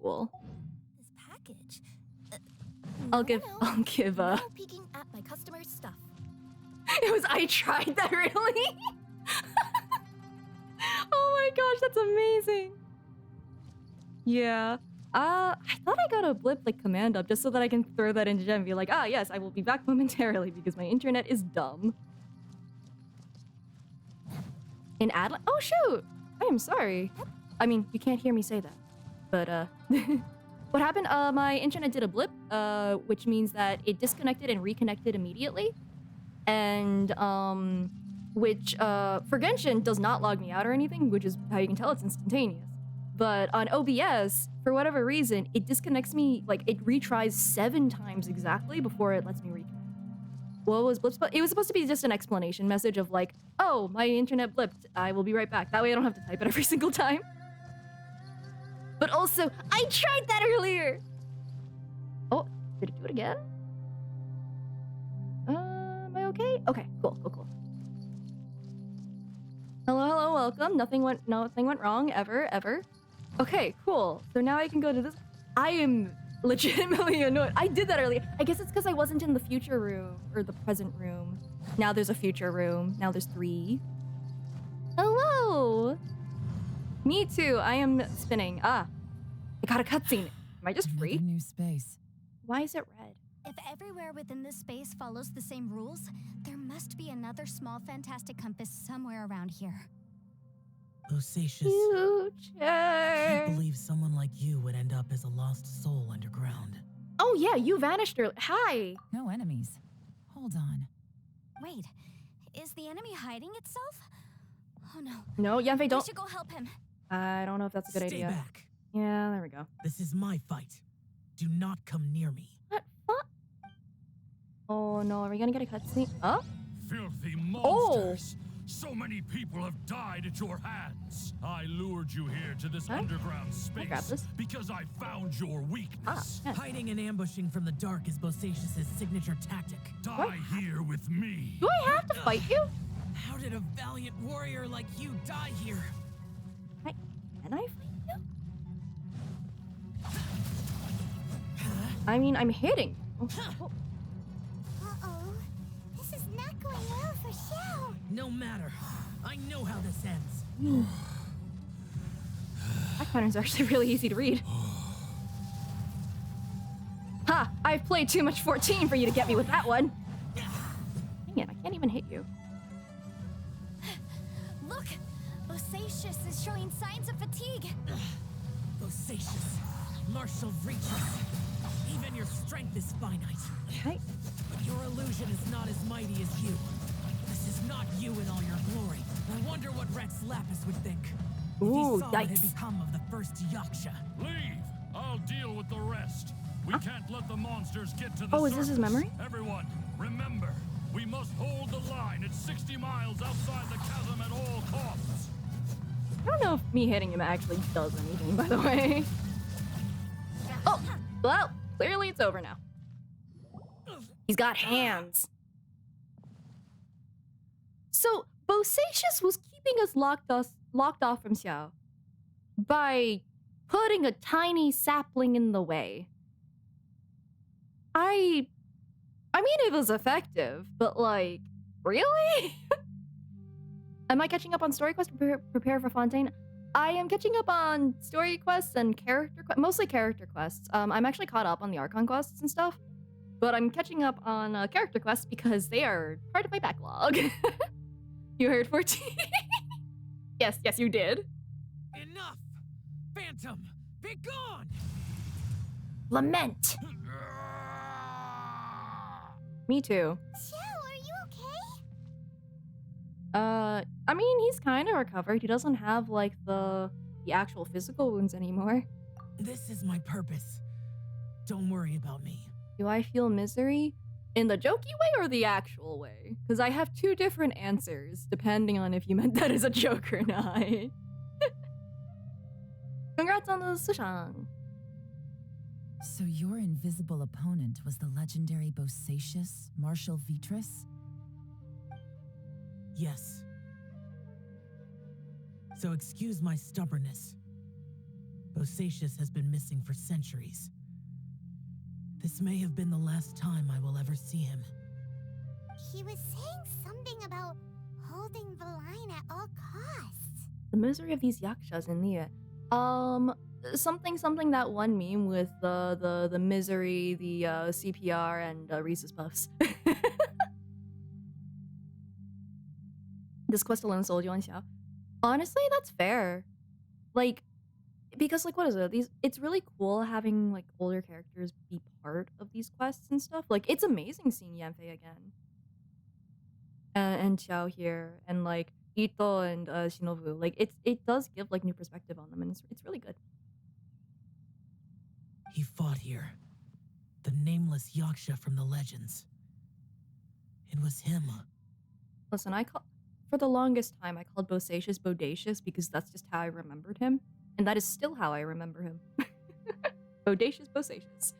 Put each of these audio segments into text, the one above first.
cool. This package. I'll give No peeking at my customer's stuff. It was I tried that really? Oh my gosh, that's amazing. Yeah. I thought I got a blip like command up just so that I can throw that into Jen and be like, ah yes, I will be back momentarily because my internet is dumb. In Adelaide? Oh shoot! I am sorry. I mean, you can't hear me say that. But what happened? My internet did a blip, which means that it disconnected and reconnected immediately. And which for Genshin does not log me out or anything, which is how you can tell it's instantaneous. But on OBS, for whatever reason, it disconnects me, like it retries 7 times exactly before it lets me reconnect. What was blip? It was supposed to be just an explanation message of like, oh, my internet blipped, I will be right back. That way I don't have to type it every single time. But also, I tried that earlier! Oh, did it do it again? Am I okay? Okay, cool. Hello, welcome. Nothing went wrong, ever. Okay, cool. So now I can go to this. I am legitimately annoyed. I did that earlier. I guess it's because I wasn't in the future room, or the present room. Now there's a future room. Now there's 3. Hello! Me too, I am spinning. Ah, I got a cutscene. Am I just free? Another new space. Why is it red? If everywhere within this space follows the same rules, there must be another small fantastic compass somewhere around here. Bosacious. Future. Can't believe someone like you would end up as a lost soul underground. Oh yeah, you vanished earlier. Hi. No enemies. Hold on. Wait, is the enemy hiding itself? Oh no. No, Yanfei, We don't. should go help him. I don't know if that's a good Stay idea. back. Yeah, there we go. This is my fight. Do not come near me. What? Oh no, are we gonna get a cutscene? Oh? Filthy monsters! So many people have died at your hands. I lured you here to this underground Can I grab space this? because I found your weakness. Yes. Hiding and ambushing from the dark is Bosacious's signature tactic. Die here with me. Do I have to fight you? How did a valiant warrior like you die here? Can I fight you? I mean, I'm hitting. Oh. Uh-oh. This is not going well for Xiao. No matter. I know how this ends. That pattern's actually really easy to read. Ha! I've played too much 14 for you to get me with that one. Dang it, I can't even hit you. Look! Bosacious is showing signs of fatigue. Bosacious. Martial reaches. Even your strength is finite. Okay. But your illusion is not as mighty as you. This is not you in all your glory. I wonder what Rex Lapis would think. If Ooh, he saw what had yikes. become of the first Yaksha. Leave. I'll deal with the rest. We can't let the monsters get to the Oh, is this his surface. memory? Everyone, remember, we must hold the line at 60 miles outside the chasm at all costs. I don't know if me hitting him actually does anything, by the way. Oh, well, clearly it's over now. He's got hands. So, Bosacious was keeping us locked off from Xiao by putting a tiny sapling in the way. I mean, it was effective, but like, really? Am I catching up on story quests? Prepare for Fontaine. I am catching up on story quests and mostly character quests. I'm actually caught up on the Archon quests and stuff, but I'm catching up on character quests because they are part of my backlog. You heard 14? Yes, you did. Enough! Phantom, be gone! Lament. Me too. Xiao, are you okay? I mean, he's kind of recovered. He doesn't have like the actual physical wounds anymore. This is my purpose. Don't worry about me. Do I feel misery? In the jokey way or the actual way? Because I have 2 different answers, depending on if you meant that as a joke or not. Congrats on the Sushang. So your invisible opponent was the legendary Bosacious Marshal Vitris? Yes. So excuse my stubbornness. Bosacius has been missing for centuries. This may have been the last time I will ever see him. He was saying something about holding the line at all costs. The misery of these yakshas in the something that one meme with the misery, the CPR, and Reese's Puffs. This quest alone sold you on Xiao. Honestly, that's fair. Like, because like what is it? It's really cool having like older characters be part of these quests and stuff. Like, it's amazing seeing Yanfei again. And Xiao here, and like Ito and Shinobu. Like, it does give like new perspective on them, and it's really good. He fought here. The nameless Yaksha from the legends. It was him. Listen, for the longest time I called Bosacius Bodacious because that's just how I remembered him, and that is still how I remember him. Bodacious Bosacious.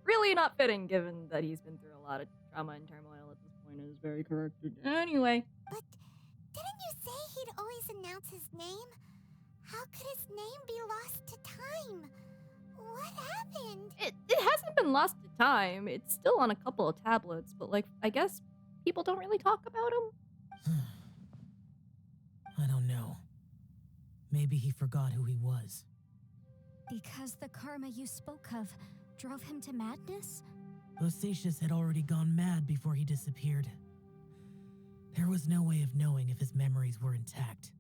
Really not fitting given that he's been through a lot of trauma and turmoil at this point. It is very corrected. Anyway. But didn't you say he'd always announce his name? How could his name be lost to time? What happened? It hasn't been lost to time. It's still on a couple of tablets, but like, I guess people don't really talk about him. I don't know. Maybe he forgot who he was. Because the karma you spoke of drove him to madness? Bosacius had already gone mad before he disappeared. There was no way of knowing if his memories were intact.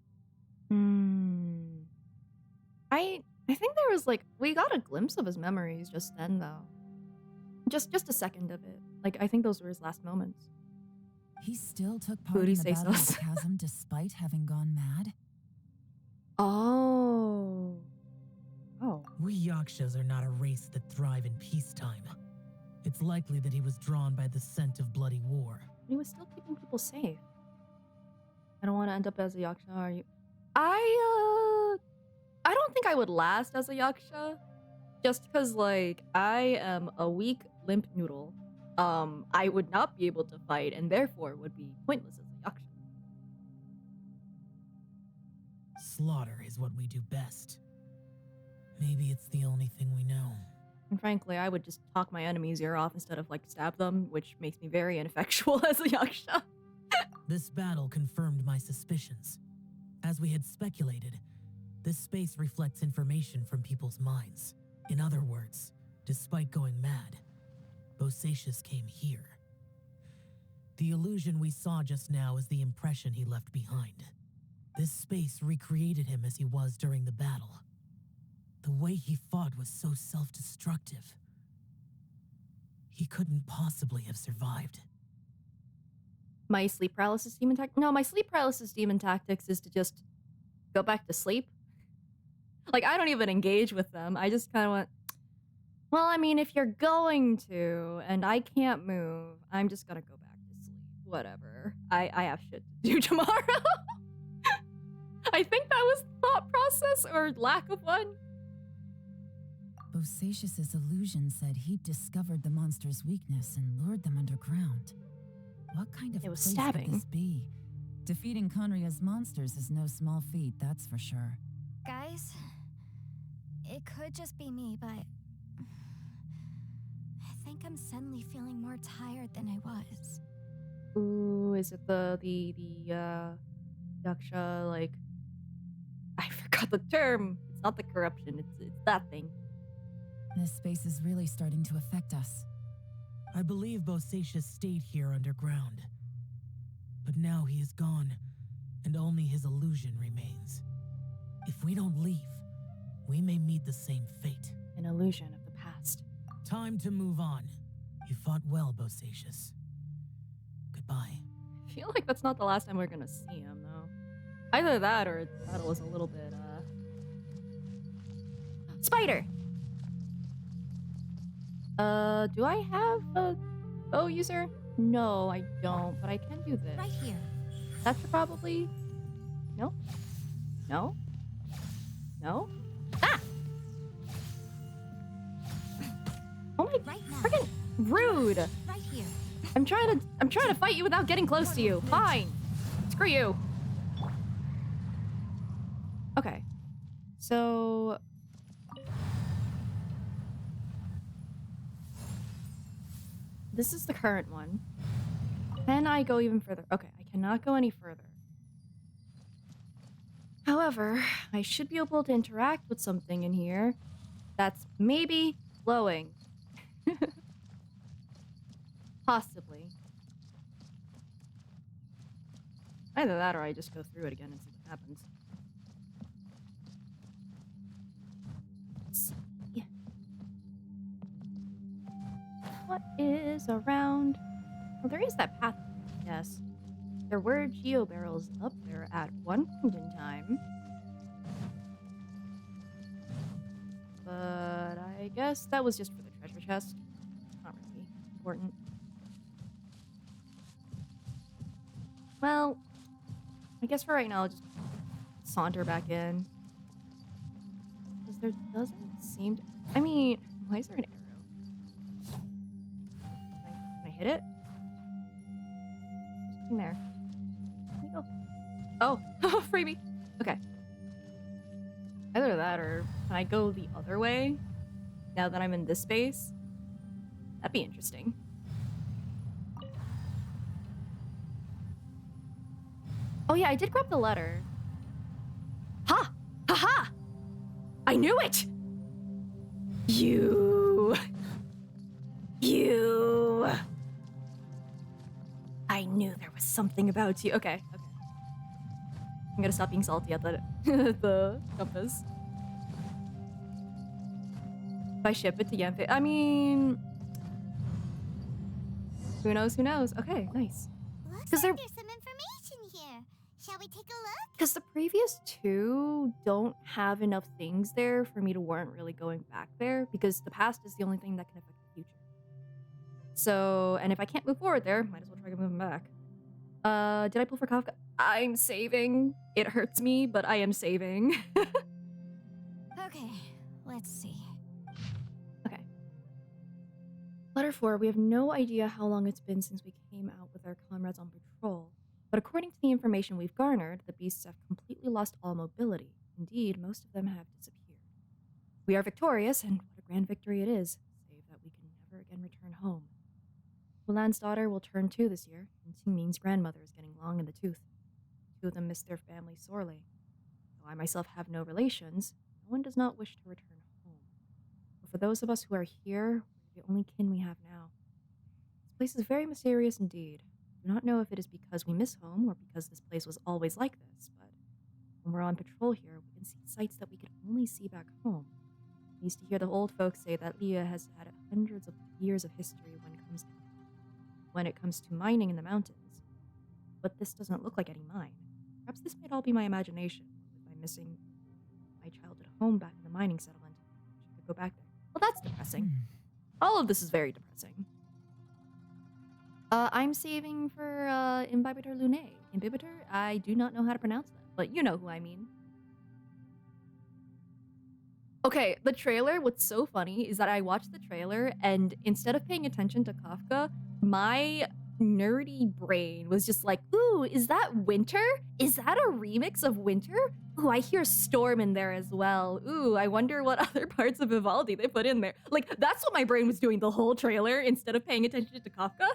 I think there was like, we got a glimpse of his memories just then though. Just a second of it. Like, I think those were his last moments. He still took part Booty in the say Battle of sauce. the Chasm despite having gone mad? Oh. We Yakshas are not a race that thrive in peacetime. It's likely that he was drawn by the scent of bloody war. He was still keeping people safe. I don't want to end up as a yaksha, are you? I don't think I would last as a yaksha. Just because, like, I am a weak, limp noodle. I would not be able to fight, and therefore would be pointless as a yaksha. Slaughter is what we do best. Maybe it's the only thing we know. And frankly, I would just talk my enemy's ear off instead of, like, stab them, which makes me very ineffectual as a yaksha. This battle confirmed my suspicions. As we had speculated, this space reflects information from people's minds. In other words, despite going mad, Bosacius came here. The illusion we saw just now is the impression he left behind. This space recreated him as he was during the battle. The way he fought was so self-destructive. He couldn't possibly have survived. My sleep paralysis demon tactics? No, my sleep paralysis demon tactics is to just go back to sleep. Like, I don't even engage with them. I just kind of went, well, I mean, if you're going to, and I can't move, I'm just gonna go back to sleep. Whatever. I have shit to do tomorrow. I think that was the thought process, or lack of one. Bosacius's illusion said he'd discovered the monster's weakness and lured them underground. What kind of It was place stabbing. could this be? Defeating Conria's monsters is no small feat, that's for sure. Guys, it could just be me, but I think I'm suddenly feeling more tired than I was. Ooh, is it the yaksha, like, I forgot the term. It's not the corruption, it's that thing. This space is really starting to affect us. I believe Bosacius stayed here underground. But now he is gone, and only his illusion remains. If we don't leave, we may meet the same fate. An illusion of the past. Time to move on. You fought well, Bosacius. Goodbye. I feel like that's not the last time we're gonna see him, though. Either that or the battle was a little bit, Spider! Do I have a bow user? No, I don't, but I can do this. Right here. That should probably... No? No? No? Ah! Oh my... Right now. Freaking rude! Right here. I'm trying to fight you without getting close to you. Fine. Screw you. Okay. So this is the current one. Can I go even further? Okay, I cannot go any further. However, I should be able to interact with something in here that's maybe glowing. Possibly. Either that or I just go through it again and see what happens. Let's see. What is around? Well, there is that path. Yes. There were geo barrels up there at one point in time. But I guess that was just for the treasure chest. Not really important. Well, I guess for right now I'll just saunter back in. Because there doesn't seem to... I mean, why is there an arrow? Can I hit it? There's nothing there. Let me go. Oh, freebie. Okay. Either that or can I go the other way now that I'm in this space? That'd be interesting. Oh yeah, I did grab the letter. Ha! Ha ha! I knew it! You... I knew there was something about you. Okay, okay. I'm gonna stop being salty at the, the compass. If I ship it to Yamfe, I mean... Who knows, who knows? Okay, nice. Looks 'Cause like they're- there's some information here. Shall we take a look? Because the previous two don't have enough things there for me to warrant really going back there, because the past is the only thing that can affect the future. So, and if I can't move forward there, might as well try moving back. Did I pull for Kafka? I'm saving. It hurts me, but I am saving. Okay, let's see. Okay. Letter 4. We have no idea how long it's been since we came out with our comrades on patrol. But according to the information we've garnered, the beasts have completely lost all mobility. Indeed, most of them have disappeared. We are victorious, and what a grand victory it is, save that we can never again return home. Wulan's daughter will turn 2 this year, and Qingming's grandmother is getting long in the tooth. 2 of them miss their family sorely. Though I myself have no relations, no one does not wish to return home. But for those of us who are here, we're the only kin we have now. This place is very mysterious indeed. I do not know if it is because we miss home or because this place was always like this, but when we're on patrol here, we can see sights that we could only see back home. I used to hear the old folks say that Leah has had hundreds of years of history when it comes to mining in the mountains. But this doesn't look like any mine. Perhaps this might all be my imagination, with my missing my childhood home back in the mining settlement. I could go back there. Well, that's depressing. All of this is very depressing. I'm saving for Imbibitor Lunae. Imbibitor? I do not know how to pronounce that, but you know who I mean. Okay, the trailer, what's so funny is that I watched the trailer and instead of paying attention to Kafka, my nerdy brain was just like, ooh, is that Winter? Is that a remix of Winter? Ooh, I hear Storm in there as well. Ooh, I wonder what other parts of Vivaldi they put in there. Like, that's what my brain was doing the whole trailer instead of paying attention to Kafka.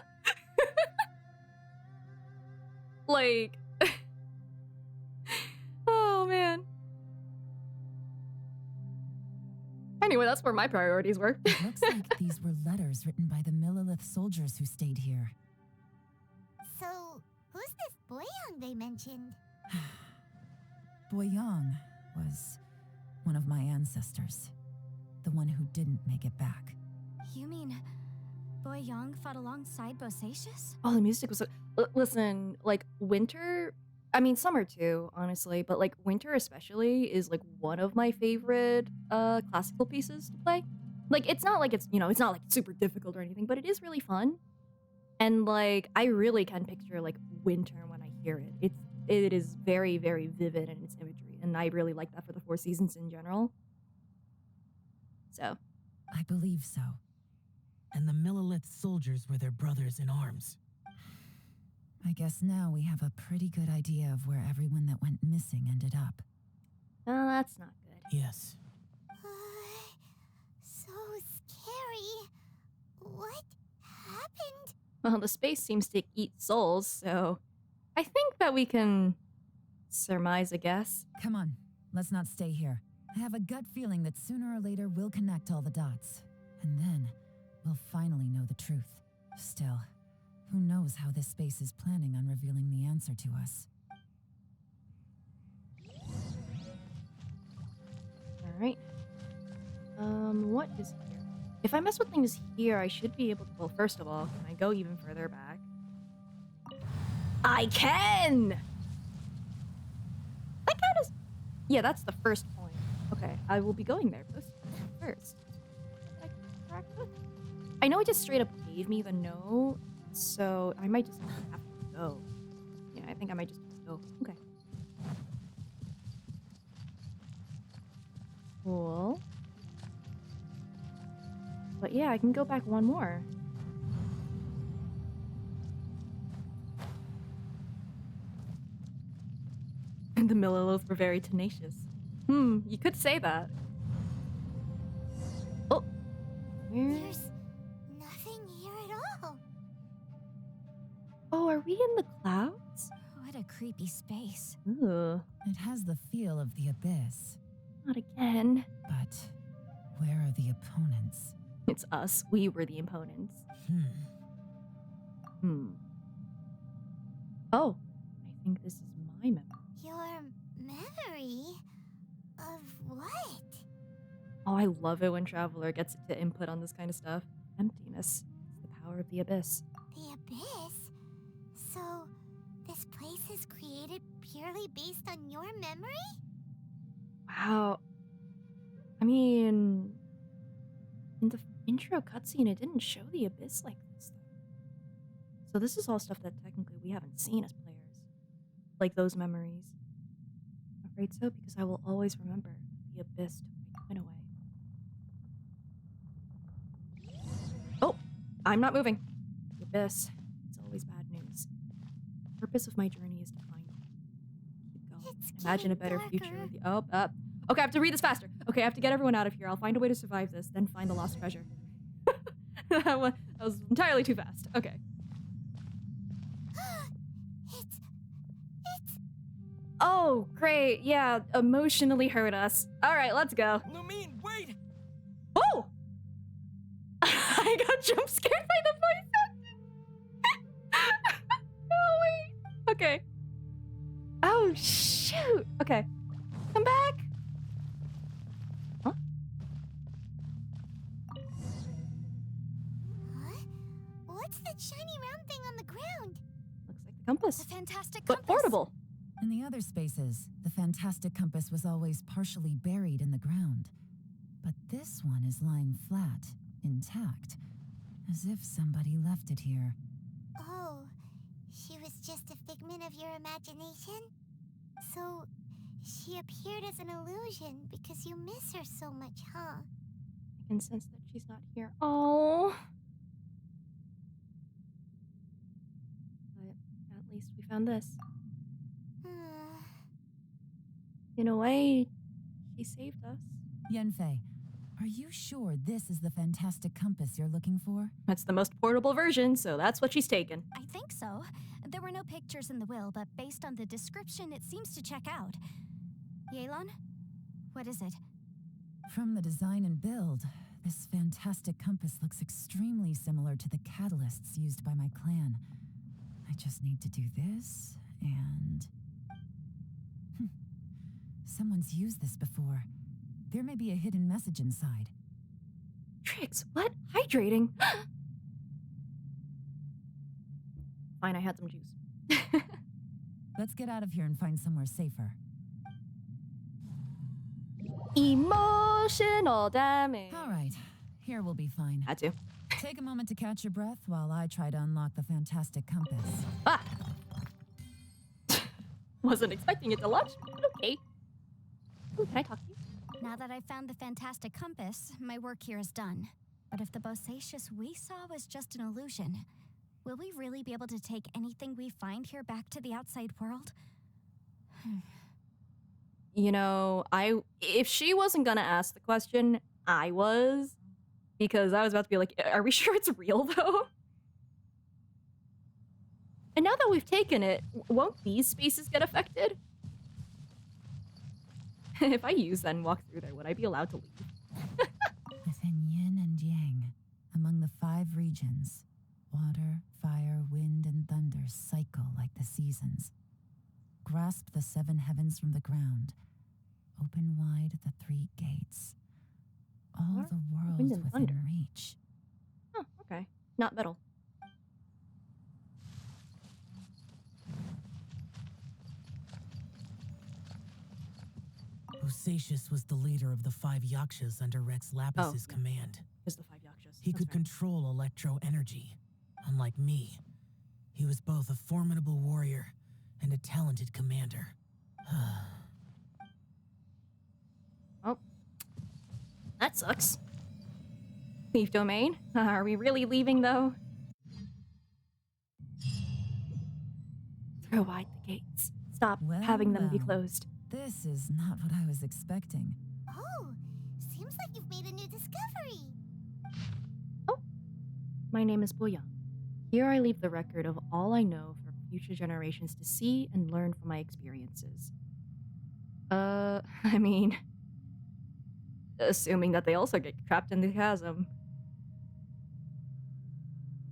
Like, oh man. Anyway, that's where my priorities were. It looks like these were letters written by the Millilith soldiers who stayed here. So, who's this Boyang they mentioned? Boyang was one of my ancestors. The one who didn't make it back. You mean Boyang fought alongside Bosacius? Oh, the music was so... Listen, like, Winter... I mean, Summer too, honestly, but, like, Winter especially is, like, one of my favorite, classical pieces to play. Like, it's not like it's, you know, it's not, like, super difficult or anything, but it is really fun. And, like, I really can picture, like, Winter when I hear it. It is very, very vivid in its imagery, and I really like that for the Four Seasons in general. So. I believe so. And the Millilith soldiers were their brothers in arms. I guess now we have a pretty good idea of where everyone that went missing ended up. Well, that's not good. Yes. So scary. What happened Well, the space seems to eat souls, so I think that we can surmise a guess. Come on, let's not stay here. I have a gut feeling that sooner or later we'll connect all the dots. And then we'll finally know the truth. Still, who knows how this space is planning on revealing the answer to us. Alright. What is here? If I mess with things here, I should be able to... Well, first of all, can I go even further back? I can! That count as... Yeah, that's the first point. Okay, I will be going there first. Did I correct it? I know it just straight up gave me the no, so I might just have to go. Yeah, I think I might just go. Okay. Cool. But yeah, I can go back one more. The Millilith were very tenacious. You could say that. Oh. There's nothing here at all. Oh, are we in the clouds? What a creepy space. Ooh, It has the feel of the abyss. not again. But where are the opponents? It's us. We were the opponents. Oh, I think this is my memory. Your memory? Of what? Oh, I love it when Traveler gets to input on this kind of stuff. Emptiness. It's the power of the abyss. The abyss? So, this place is created purely based on your memory? Wow. I mean, in the intro cutscene, it didn't show the abyss like this, though. So this is all stuff that technically we haven't seen as players. Like those memories. I'm afraid so, because I will always remember the abyss took my twin away. Oh! I'm not moving. The abyss. It's always bad news. The purpose of my journey is to find it. Keep going. It's Imagine a getting better future. darker. Oh, up. Okay, I have to read this faster. Okay, I have to get everyone out of here. I'll find a way to survive this, then find the lost treasure. that was entirely too fast. Okay. It's... Oh, great. Yeah, emotionally hurt us. All right, let's go. Lumine, wait! Oh! I got jump scared by the voice acting. No, wait. Okay. Oh, shoot. Okay. Come back. Huh? What? What's that shiny round thing on the ground? Looks like the compass. The fantastic But compass. portable. In the other spaces, the fantastic compass was always partially buried in the ground. But this one is lying flat, intact, as if somebody left it here. Oh, she was just a figment of your imagination? So, she appeared as an illusion because you miss her so much, huh? I can sense that she's not here. Oh. But at least we found this. In a way, she saved us. Yanfei, are you sure this is the fantastic compass you're looking for? That's the most portable version, so that's what she's taken. I think so. There were no pictures in the will, but based on the description, it seems to check out. Yelan? What is it? From the design and build, this fantastic compass looks extremely similar to the catalysts used by my clan. I just need to do this, and... Someone's used this before. There may be a hidden message inside. Tricks, what? Hydrating? Fine, I had some juice. Let's get out of here and find somewhere safer. Emotional damage. All right, here we'll be fine. Had to. Take a moment to catch your breath while I try to unlock the fantastic compass. Ah! Wasn't expecting it to launch, but okay. Ooh, can I talk to you? Now that I've found the fantastic compass, my work here is done. But if the Bosacius we saw was just an illusion, will we really be able to take anything we find here back to the outside world? You know, if she wasn't gonna ask the question, I was. Because I was about to be like, are we sure it's real, though? And now that we've taken it, won't these spaces get affected? If I use that and walk through there, would I be allowed to leave? Within yin and yang, among the 5 regions, water, fire, wind, and thunder cycle like the seasons. Grasp the 7 heavens from the ground. Open wide the 3 gates. All What? the worlds Wind and within thunder. reach. Oh, okay. Not metal. Bosacius was the leader of the 5 Yakshas under Rex Lapis's yeah. command. Is the 5 Yakshas. He That's could fair. control electro energy. Unlike me, he was both a formidable warrior and a talented commander. Oh. That sucks. Leave domain? Are we really leaving, though? Throw wide the gates. Stop Well, having them be well. closed. This is not what I was expecting. Oh, seems like you've made a new discovery. My name is Boyang. Here I leave the record of all I know for future generations to see and learn from my experiences. I mean, assuming that they also get trapped in the chasm.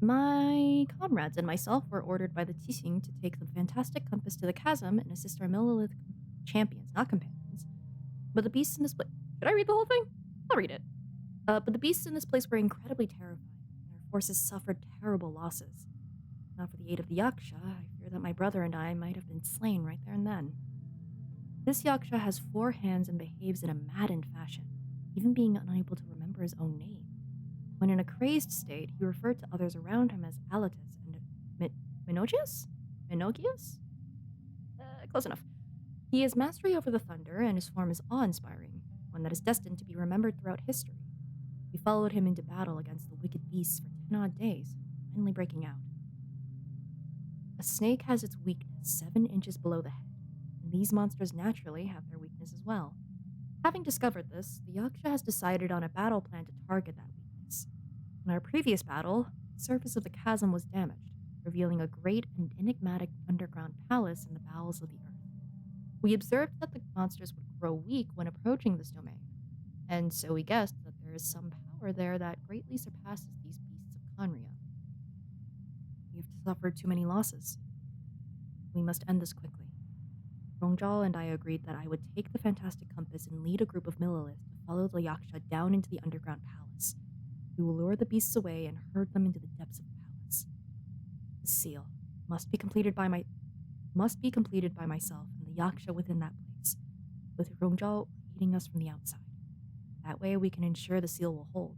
My comrades and myself were ordered by the Tising to take the fantastic compass to the chasm and assist our Millilith champions, not companions. But the beasts in this place... Should I read the whole thing? I'll read it. But the beasts in this place were incredibly terrifying, and our forces suffered terrible losses. Not for the aid of the Yaksha, I fear that my brother and I might have been slain right there and then. This Yaksha has 4 hands and behaves in a maddened fashion, even being unable to remember his own name. When in a crazed state, he referred to others around him as Alatus and Minogius? Minogius? Close enough. He has mastery over the thunder, and his form is awe-inspiring, one that is destined to be remembered throughout history. We followed him into battle against the wicked beasts for 10 odd days, finally breaking out. A snake has its weakness 7 inches below the head, and these monsters naturally have their weakness as well. Having discovered this, the Yaksha has decided on a battle plan to target that weakness. In our previous battle, the surface of the chasm was damaged, revealing a great and enigmatic underground palace in the bowels of the earth. We observed that the monsters would grow weak when approaching this domain, and so we guessed that there is some power there that greatly surpasses these beasts of Conria. We have suffered too many losses. We must end this quickly. Rongjal and I agreed that I would take the fantastic compass and lead a group of Millilith to follow the Yaksha down into the underground palace. We will lure the beasts away and herd them into the depths of the palace. The seal must be completed by myself and the Yaksha within that place, with Rongjal leading us from the outside. That way we can ensure the seal will hold.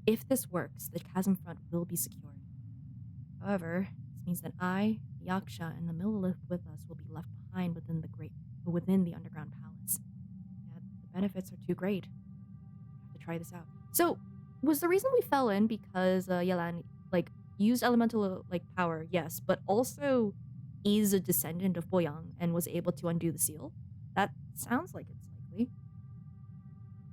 If this works, the chasm front will be secured. However, this means that I, the Yaksha, and the Millilith with us will be left behind within the underground palace. Yet the benefits are too great. We have to try this out. So, was the reason we fell in because Yelan used elemental power? Yes, but also is a descendant of Boyang and was able to undo the seal? That sounds like it's likely.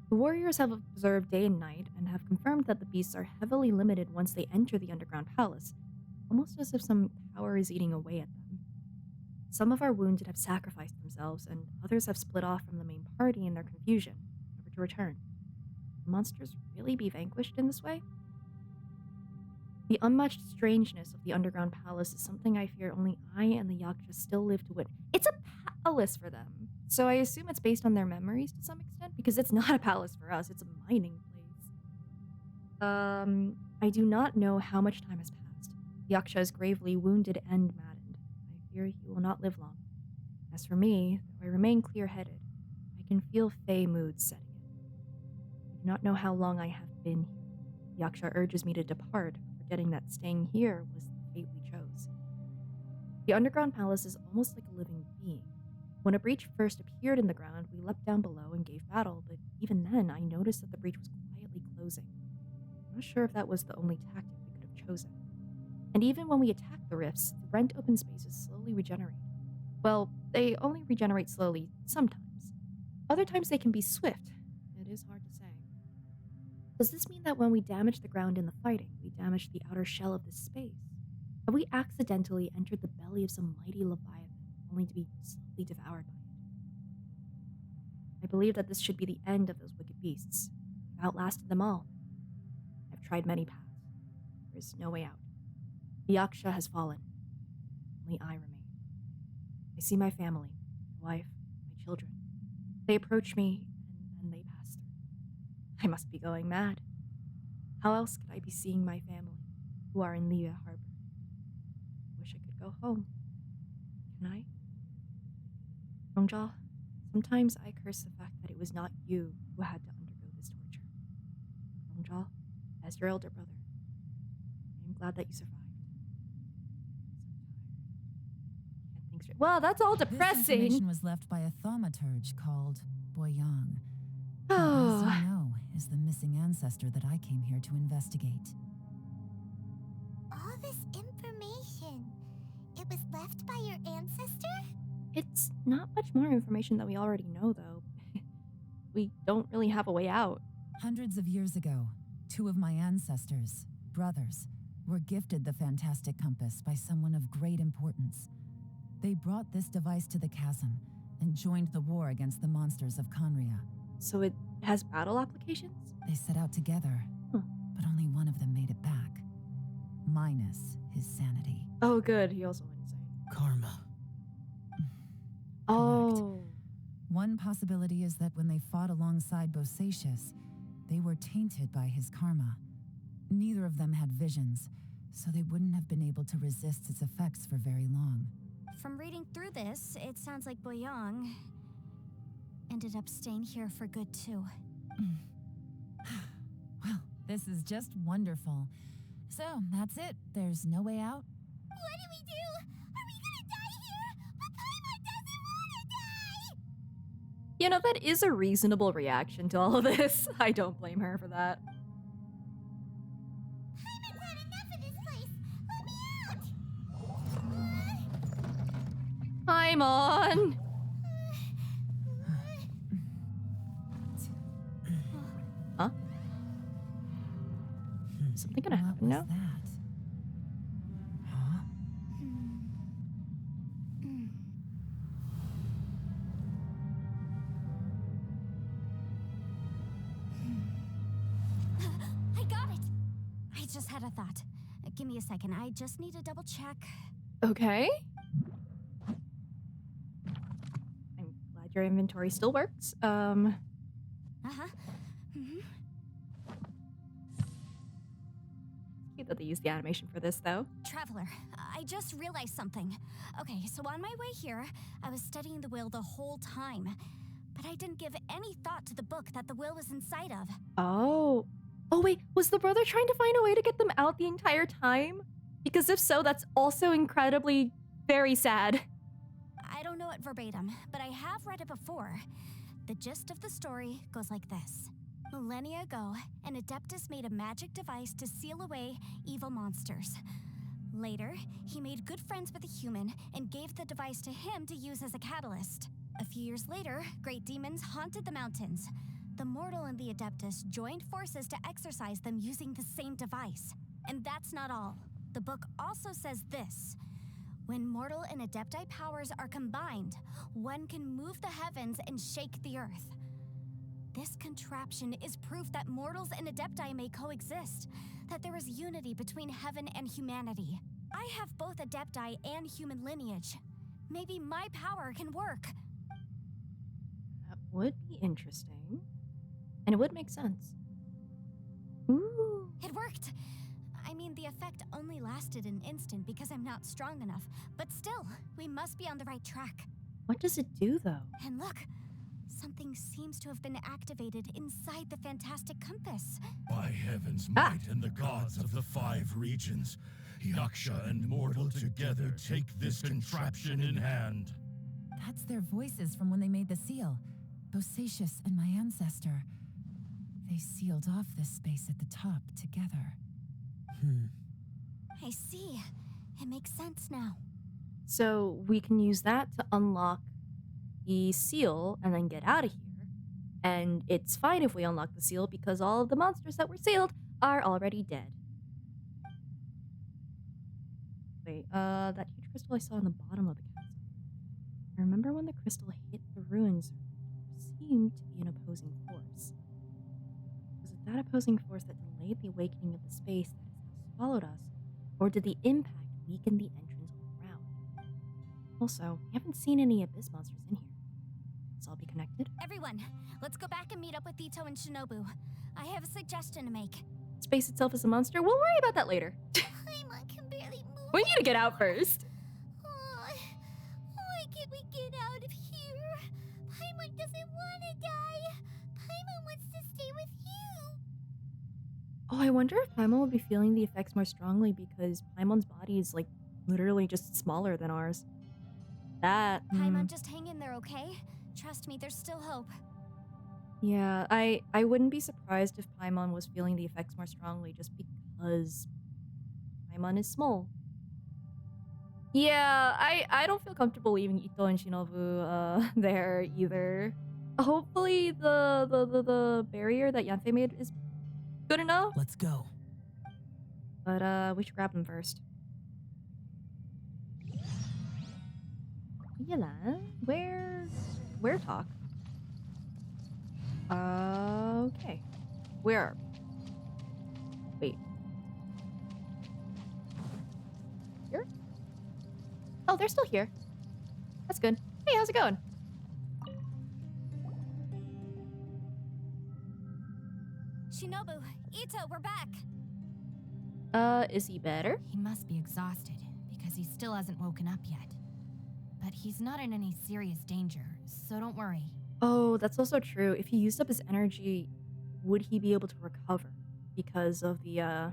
The warriors have observed day and night and have confirmed that the beasts are heavily limited once they enter the underground palace, almost as if some power is eating away at them. Some of our wounded have sacrificed themselves, and others have split off from the main party in their confusion, never to return. Will monsters really be vanquished in this way? The unmatched strangeness of the underground palace is something I fear only I and the Yaksha still live to witness. It's a palace for them, so I assume it's based on their memories to some extent, because it's not a palace for us, it's a mining place. I do not know how much time has passed. Yaksha is gravely wounded and maddened. I fear he will not live long. As for me, though I remain clear-headed, I can feel Fey moods setting in. I do not know how long I have been here. Yaksha urges me to depart, forgetting that staying here was the fate we chose. The underground palace is almost like a living being. When a breach first appeared in the ground, we leapt down below and gave battle, but even then I noticed that the breach was quietly closing. I'm not sure if that was the only tactic we could have chosen. And even when we attack the rifts, the rent open spaces slowly regenerate. Well, they only regenerate slowly sometimes. Other times they can be swift. It is hard to say. Does this mean that when we damage the ground in the fighting, we damage the outer shell of this space? Have we accidentally entered the belly of some mighty leviathan, only to be slowly devoured by it? I believe that this should be the end of those wicked beasts. I've outlasted them all. I've tried many paths. There is no way out. The Yaksha has fallen. Only I remain. I see my family, my wife, my children. They approach me, and then they pass through. I must be going mad. How else could I be seeing my family, who are in Lea Harbor? I wish I could go home. Can I? Rongjal, sometimes I curse the fact that it was not you who had to undergo this torture. Rongjal, as your elder brother, I am glad that you survived. Can't think straight. Well, that's all This depressing. information was left by a thaumaturge called Boyang. Who, Oh. as you know, is the missing ancestor that I came here to investigate. All this information. It was left by your ancestor? It's not much more information that we already know, though. We don't really have a way out. Hundreds of years ago, two of my ancestors, brothers, were gifted the fantastic compass by someone of great importance. They brought this device to the chasm and joined the war against the monsters of Conria. So it has battle applications? They set out together, Huh. but only one of them made it back. Minus his sanity. Oh, good. He also went insane. Karma. Oh. One possibility is that when they fought alongside Bosacius, they were tainted by his karma. Neither of them had visions, so they wouldn't have been able to resist its effects for very long. From reading through this, it sounds like Boyang ended up staying here for good too. Well, this is just wonderful. So, that's it. There's no way out? What do we do? Are we gonna die here? But Paimon doesn't wanna die! You know, that is a reasonable reaction to all of this. I don't blame her for that. Paimon's had enough of this place! Let me out! Paimon! Huh? Is something gonna What happen was now? that? Huh? I got it! I just had a thought. Give me a second. I just need to double check. Okay. I'm glad your inventory still works. Uh-huh. Mhm. Cute that they used the animation for this, though. Traveler, I just realized something. Okay, so on my way here, I was studying the will the whole time. But I didn't give any thought to the book that the will was inside of. Oh. Oh, wait. Was the brother trying to find a way to get them out the entire time? Because if so, that's also incredibly very sad. I don't know it verbatim, but I have read it before. The gist of the story goes like this. Millennia ago, an Adeptus made a magic device to seal away evil monsters. Later, he made good friends with a human and gave the device to him to use as a catalyst. A few years later, great demons haunted the mountains. The mortal and the Adeptus joined forces to exorcise them using the same device. And that's not all. The book also says this. When mortal and Adepti powers are combined, one can move the heavens and shake the earth. This contraption is proof that mortals and Adepti may coexist, that there is unity between heaven and humanity. I have both Adepti and human lineage. Maybe my power can work. That would be interesting. And it would make sense. Ooh. It worked! I mean, the effect only lasted an instant because I'm not strong enough, but still, we must be on the right track. What does it do, though? And look, something seems to have been activated inside the fantastic compass. By heaven's Ah. might and the gods of the 5 regions, Yaksha and mortal together take this contraption in hand. That's their voices from when they made the seal. Bosacius and my ancestor. They sealed off this space at the top together. I see. It makes sense now. So we can use that to unlock the seal and then get out of here. And it's fine if we unlock the seal because all of the monsters that were sealed are already dead. Wait, that huge crystal I saw in the bottom of the chasm. I remember when the crystal hit the ruins, there seemed to be an opposing force. Was it that opposing force that delayed the awakening of the space that has now swallowed us, or did the impact weaken the entrance all around? Also, we haven't seen any abyss monsters in here. Let's all be connected. Everyone, let's go back and meet up with Ito and Shinobu. I have a suggestion to make. Space itself is a monster. We'll worry about that later. Paimon can barely move. We need to get out first. Why can't we get out of here? Paimon doesn't want to die. Paimon wants to stay with you. Oh, I wonder if Paimon would be feeling the effects more strongly because Paimon's body is like literally just smaller than ours. That. Paimon, just hang in there, okay? Trust me, there's still hope. Yeah, I wouldn't be surprised if Paimon was feeling the effects more strongly just because Paimon is small. Yeah, I don't feel comfortable leaving Ito and Shinobu there either. Hopefully the barrier that Yanfei made is good enough. Let's go. But we should grab them first. Yela, where talk? Okay. Where are we? Wait. Here? Oh, they're still here. That's good. Hey, how's it going? Shinobu, Ito, we're back. Is he better? He must be exhausted because he still hasn't woken up yet. But he's not in any serious danger, so don't worry. Oh, that's also true. If he used up his energy, would he be able to recover because of the,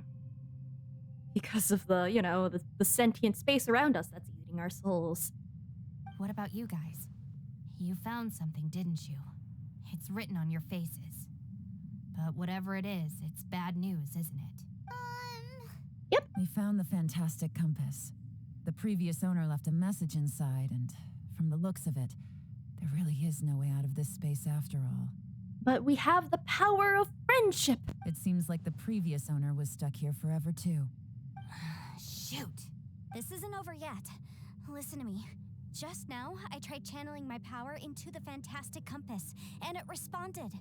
you know, the sentient space around us that's eating our souls? What about you guys? You found something, didn't you? It's written on your faces. But whatever it is, it's bad news, isn't it? We found the fantastic compass. The previous owner left a message inside, and from the looks of it, there really is no way out of this space after all. But we have the power of friendship! It seems like the previous owner was stuck here forever too. Shoot! This isn't over yet. Listen to me. Just now, I tried channeling my power into the fantastic compass, and it responded.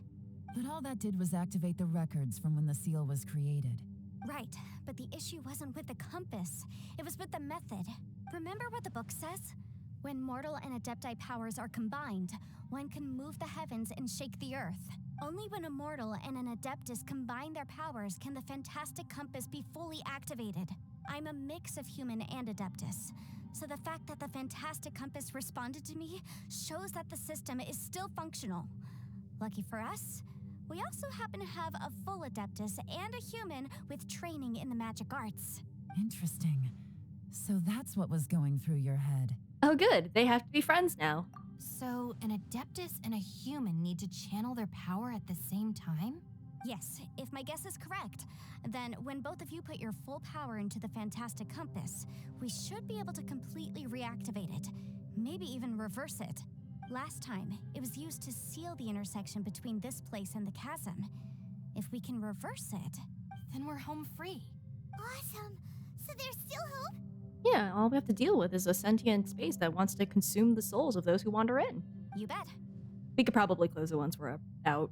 But all that did was activate the records from when the seal was created. Right, but the issue wasn't with the compass. It was with the method. Remember what the book says? When mortal and adepti powers are combined, one can move the heavens and shake the earth. Only when a mortal and an adeptus combine their powers can the fantastic compass be fully activated. I'm a mix of human and adeptus, so the fact that the fantastic compass responded to me shows that the system is still functional. Lucky for us, we also happen to have a full adeptus and a human with training in the magic arts. Interesting. So that's what was going through your head. Oh good, they have to be friends now. So, an adeptus and a human need to channel their power at the same time? Yes, if my guess is correct, then when both of you put your full power into the fantastic compass, we should be able to completely reactivate it, maybe even reverse it. Last time, it was used to seal the intersection between this place and the chasm. If we can reverse it, Then we're home free. Awesome. So there's still hope? Yeah, all we have to deal with is a sentient space that wants to consume the souls of those who wander in. you bet. We could probably close it once we're out.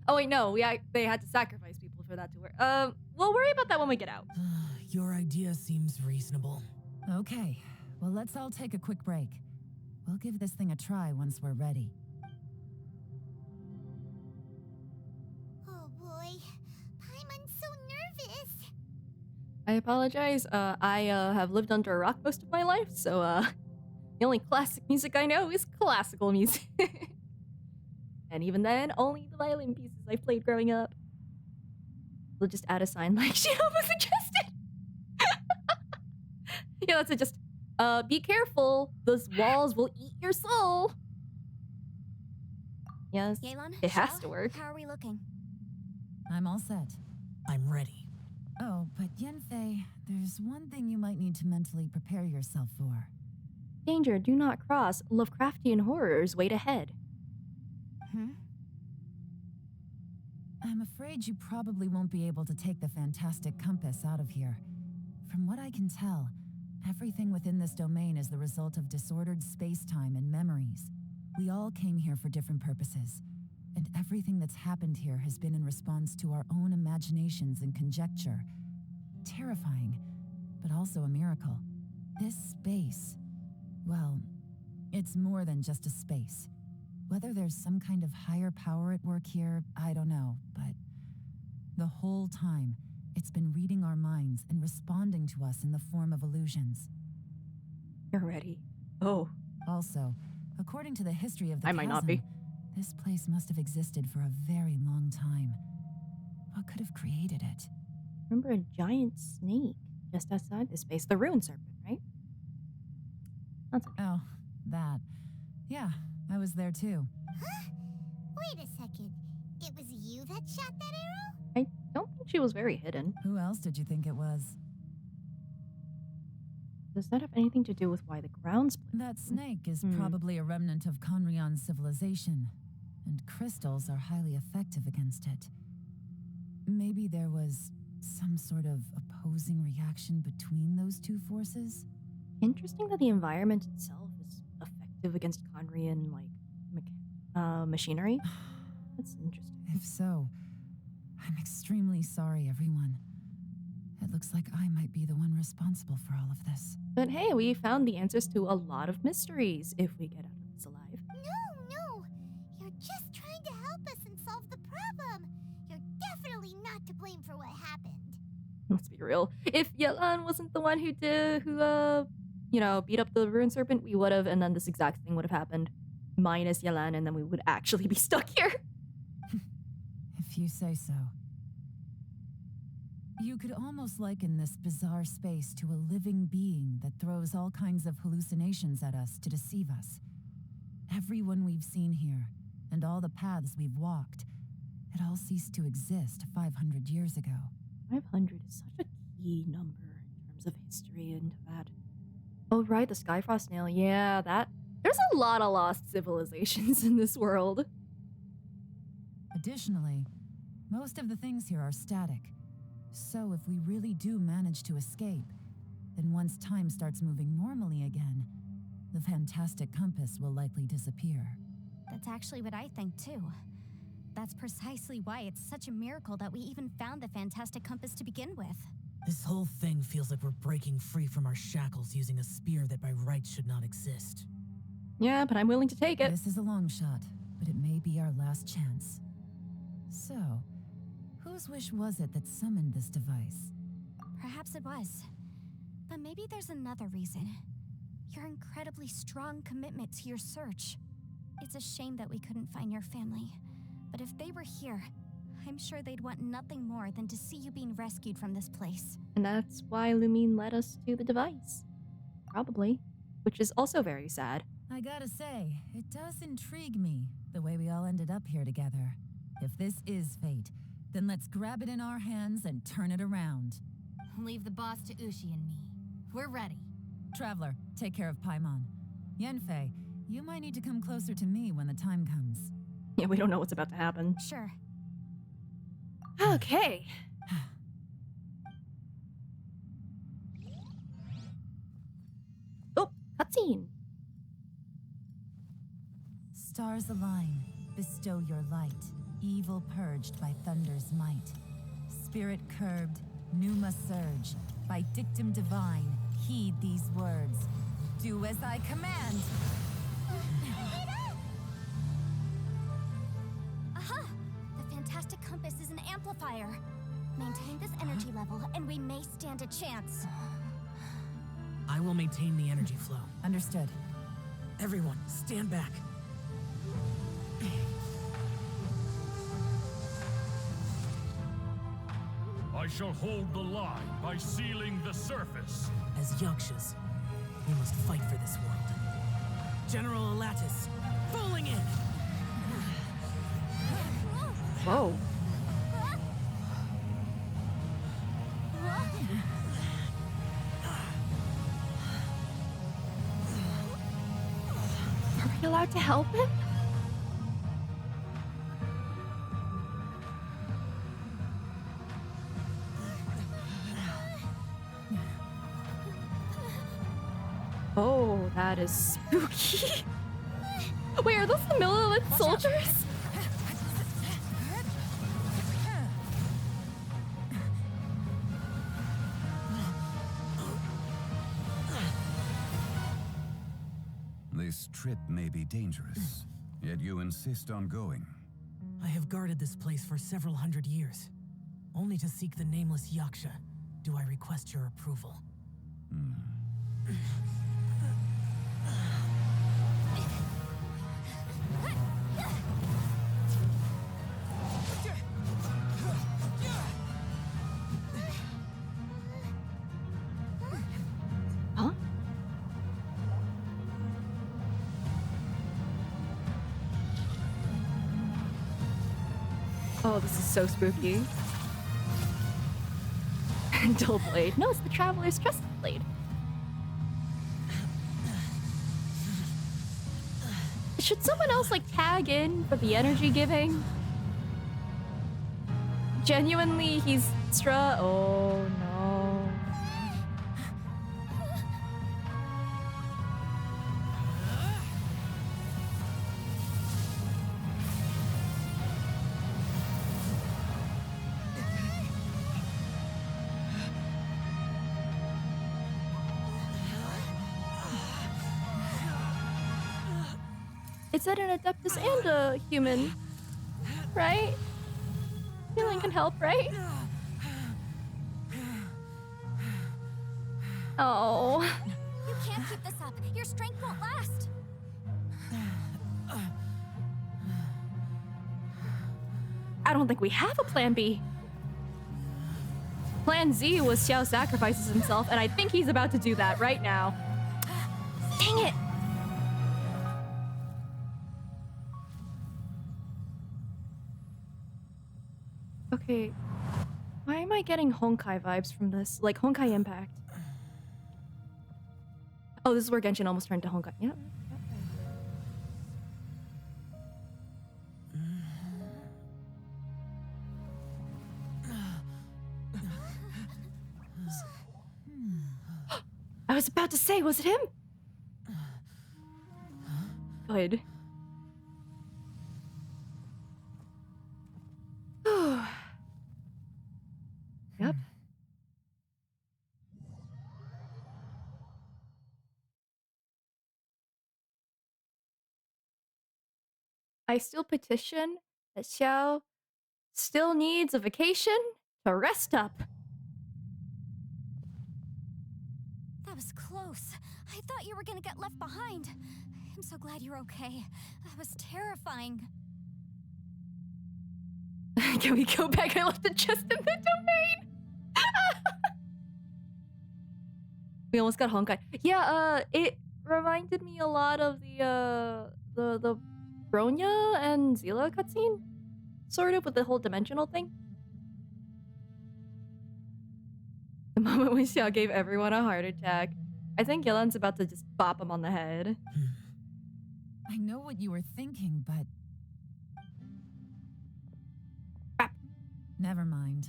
Oh wait, no, they had to sacrifice people for that to work. We'll worry about that when we get out. Your idea seems reasonable. Okay, well, let's all take a quick break. We'll give this thing a try once we're ready. Oh boy. Paimon's so nervous. I apologize. I have lived under a rock most of my life, so the only classic music I know is classical music. And even then, only the violin pieces I played growing up. We'll just add a sign like Shinobu suggested. Yeah, that's it. Just be careful. Those walls will eat your soul. Yes, Yelan, it has Shao, to work. How are we looking? I'm all set. I'm ready. Oh, but Yanfei, there's one thing you might need to mentally prepare yourself for. Danger, do not cross. Lovecraftian horrors wait ahead. I'm afraid you probably won't be able to take the fantastic compass out of here. From what I can tell, Everything within this domain is the result of disordered space-time and memories. We all came here for different purposes, and everything that's happened here has been in response to our own imaginations and conjecture. Terrifying, but also a miracle. This space, well, it's more than just a space. Whether there's some kind of higher power at work here, I don't know, but the whole time, it's been reading our minds and responding to us in the form of illusions. You're ready. Oh. Also, according to the history of the I might not be. chasm, this place must have existed for a very long time. What could have created it? Remember a giant snake just outside this space? The ruined serpent, right? That's it. Oh, that. Yeah, I was there too. Huh? Wait a second. It was you that shot that arrow? I don't think she was very hidden. Who else did you think it was? Does that have anything to do with why the ground split? That snake is Hmm. probably a remnant of Conrion's civilization, and crystals are highly effective against it. Maybe there was some sort of opposing reaction between those two forces? Interesting that the environment itself is effective against Conrian, like, machinery. That's interesting. If so, I'm extremely sorry, everyone. It looks like I might be the one responsible for all of this. But hey, we found the answers to a lot of mysteries if we get out of this alive. No. You're just trying to help us and solve the problem. You're definitely not to blame for what happened. Let's be real. If Yelan wasn't the one who beat up the ruined serpent, we would have, and then this exact thing would have happened. Minus Yelan, and then we would actually be stuck here. If you say so. You could almost liken this bizarre space to a living being that throws all kinds of hallucinations at us to deceive us. Everyone we've seen here, and all the paths we've walked, it all ceased to exist 500 years ago. 500 is such a key number in terms of history and that. Oh, right, the Skyfrost snail. Yeah, that. There's a lot of lost civilizations in this world. Additionally, most of the things here are static. So if we really do manage to escape, then once time starts moving normally again, the fantastic compass will likely disappear. That's actually what I think too. That's precisely why it's such a miracle that we even found the fantastic compass to begin with. This whole thing feels like we're breaking free from our shackles using a spear that by rights should not exist. Yeah, but I'm willing to take it. This is a long shot, but it may be our last chance. So, whose wish was it that summoned this device? Perhaps it was. But maybe there's another reason. Your incredibly strong commitment to your search. It's a shame that we couldn't find your family. But if they were here, I'm sure they'd want nothing more than to see you being rescued from this place. And that's why Lumine led us to the device. Probably. Which is also very sad. I gotta say, it does intrigue me, the way we all ended up here together. If this is fate, then let's grab it in our hands and turn it around. Leave the boss to Ushi and me. We're ready. Traveler, take care of Paimon. Yanfei, you might need to come closer to me when the time comes. Yeah, we don't know what's about to happen. Sure. Okay. Oh, cutscene. Stars align, bestow your light. Evil purged by thunder's might. Spirit curbed, pneuma surge. By dictum divine, heed these words. Do as I command. Aha! The fantastic compass is an amplifier. Maintain this energy level, and we may stand a chance. I will maintain the energy flow. Understood. Everyone, stand back. I shall hold the line by sealing the surface. As Yakshas, we must fight for this world. General Alatus, falling in! Whoa. Are we allowed to help him? Oh, that is spooky. Wait, are those the Millilith soldiers? This trip may be dangerous, yet you insist on going. I have guarded this place for several hundred years. Only to seek the nameless Yaksha do I request your approval. Huh? Oh, this is so spooky. Dull blade. No, it's the Traveler's Trusted Blade. Should someone else like tag in for the energy giving? Genuinely, he's oh no. It said an Adeptus and a human, right? Healing can help, right? Oh. You can't keep this up. Your strength won't last. I don't think we have a plan B. Plan Z was Xiao sacrifices himself, and I think he's about to do that right now. Dang it! Okay, why am I getting Honkai vibes from this? Like Honkai Impact. Oh, this is where Genshin almost turned to Honkai. Yeah. I was about to say, was it him? Good. Yep. I still petition that Xiao still needs a vacation to rest up. That was close. I thought you were gonna get left behind. I'm so glad you're okay. That was terrifying. Can we go back? I left the chest in the domain. We almost got Honkai. Yeah, it reminded me a lot of the Bronya and Zila cutscene, sort of, with the whole dimensional thing. The moment when Xiao gave everyone a heart attack. I think Yelan's about to just bop him on the head. I know what you were thinking, but... Never mind.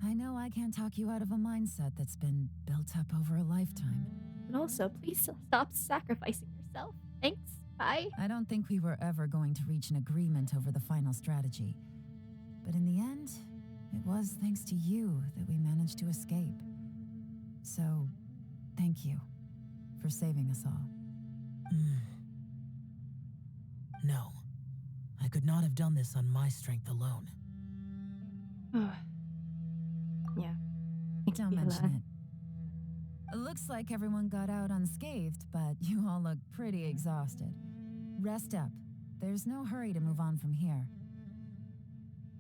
I know I can't talk you out of a mindset that's been built up over a lifetime. And also, please stop sacrificing yourself. Thanks. Bye. I don't think we were ever going to reach an agreement over the final strategy. But in the end, it was thanks to you that we managed to escape. So, thank you for saving us all. No. I could not have done this on my strength alone. Yeah. Don't mention it. It looks like everyone got out unscathed, but you all look pretty exhausted. Rest up. There's no hurry to move on from here.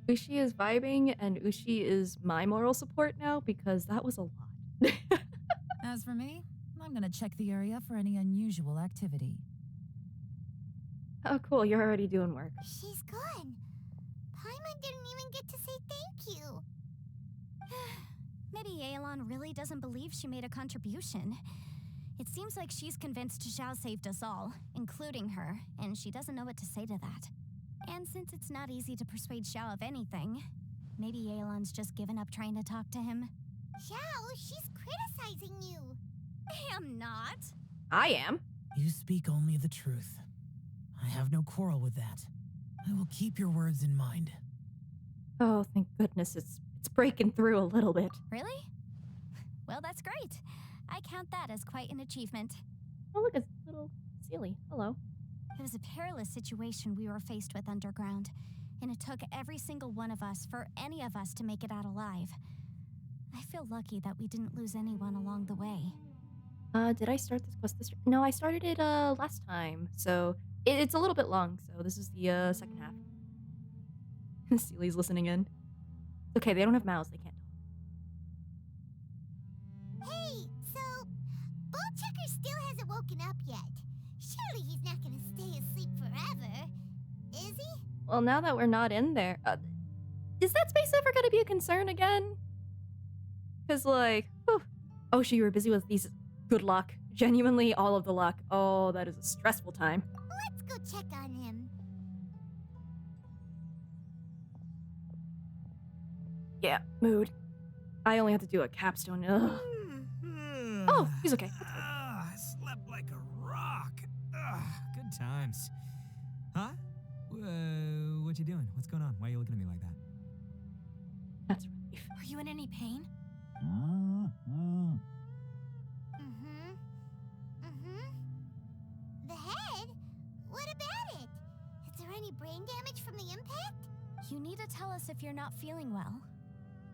Ushi is vibing, and Ushi is my moral support now because that was a lot. As for me, I'm gonna check the area for any unusual activity. Oh, cool. You're already doing work. She's gone. Paimon didn't even get to say thank you. Maybe Yelan really doesn't believe she made a contribution. It seems like she's convinced Xiao saved us all, including her, and she doesn't know what to say to that. And since it's not easy to persuade Xiao of anything, maybe Yelan's just given up trying to talk to him. Xiao, she's criticizing you. I am not. I am. You speak only the truth. I have no quarrel with that. I will keep your words in mind. Oh, thank goodness it's breaking through a little bit. Really? Well, that's great. I count that as quite an achievement. Oh, look, it's little Sealy. Hello. It was a perilous situation we were faced with underground, and it took every single one of us for any of us to make it out alive. I feel lucky that we didn't lose anyone along the way. Did I start this quest this? No, I started it last time, so it's a little bit long. So this is the second half. Sealy's listening in. Okay, they don't have mouths. They can't talk. Hey, so Bullchucker still hasn't woken up yet. Surely he's not gonna stay asleep forever, is he? Well, now that we're not in there, is that space ever gonna be a concern again? Cause like, whew. Oh, you were busy with these. Good luck. Genuinely, all of the luck. Oh, that is a stressful time. Let's go check on him. Yeah, mood. I only have to do a capstone. Ugh. Oh, he's okay. That's good. I slept like a rock. Good times. Huh? What you doing? What's going on? Why are you looking at me like that? That's relief. Are you in any pain? The head? What about it? Is there any brain damage from the impact? You need to tell us if you're not feeling well.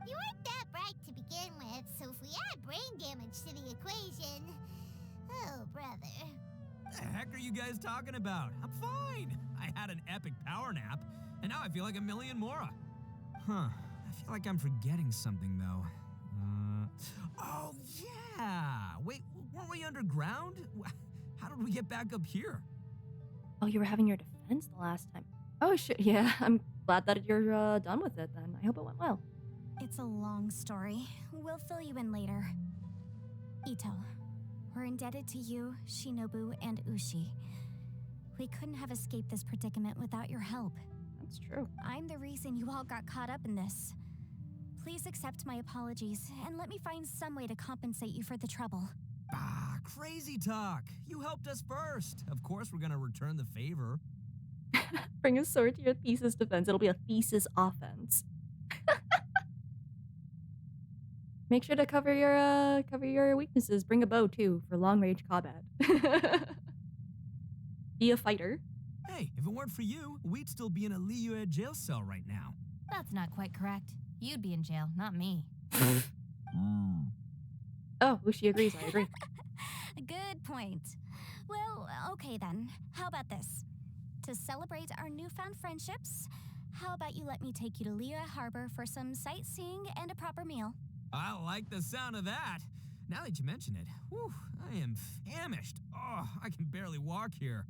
You weren't that bright to begin with, so if we add brain damage to the equation... Oh, brother. The heck are you guys talking about? I'm fine. I had an epic power nap, and now I feel like a million more. Huh. I feel like I'm forgetting something, though. Oh, yeah. Wait, weren't we underground? How did we get back up here? Oh, you were having your defense the last time. Oh, shit. Yeah, I'm glad that you're done with it then. I hope it went well. It's a long story. We'll fill you in later. Ito, we're indebted to you, Shinobu, and Ushi. We couldn't have escaped this predicament without your help. That's true. I'm the reason you all got caught up in this. Please accept my apologies, and let me find some way to compensate you for the trouble. Ah, crazy talk. You helped us first. Of course we're gonna return the favor. Bring a sword to your thesis defense. It'll be a thesis offense. Make sure to cover your weaknesses. Bring a bow too for long range combat. Be a fighter. Hey, if it weren't for you, we'd still be in a Liyue jail cell right now. That's not quite correct. You'd be in jail, not me. Oh, Ushi agrees. I agree. Good point. Well, okay then. How about this? To celebrate our newfound friendships, how about you let me take you to Liyue Harbor for some sightseeing and a proper meal? I like the sound of that. Now that you mention it, whew, I am famished. Oh, I can barely walk here.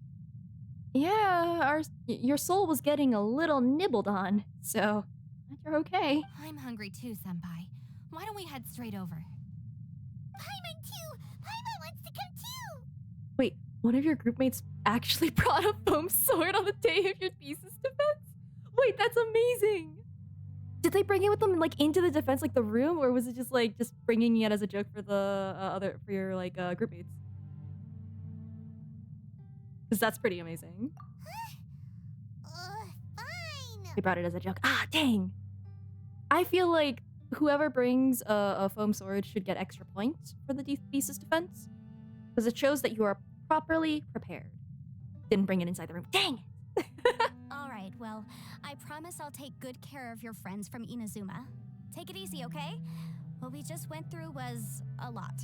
Yeah, your soul was getting a little nibbled on, so glad you're okay. I'm hungry too, Senpai. Why don't we head straight over? Paimon too! Paimon wants to come too! Wait, one of your groupmates actually brought a foam sword on the day of your thesis defense? Wait, that's amazing! Did they bring it with them like into the defense, like the room, or was it just like just bringing it as a joke for the for your like groupmates? Because that's pretty amazing. Fine! They brought it as a joke. Ah, dang! I feel like whoever brings a foam sword should get extra points for the thesis defense, because it shows that you are properly prepared. Didn't bring it inside the room. Dang it! All right, well, I promise I'll take good care of your friends from Inazuma. Take it easy, okay? What we just went through was a lot.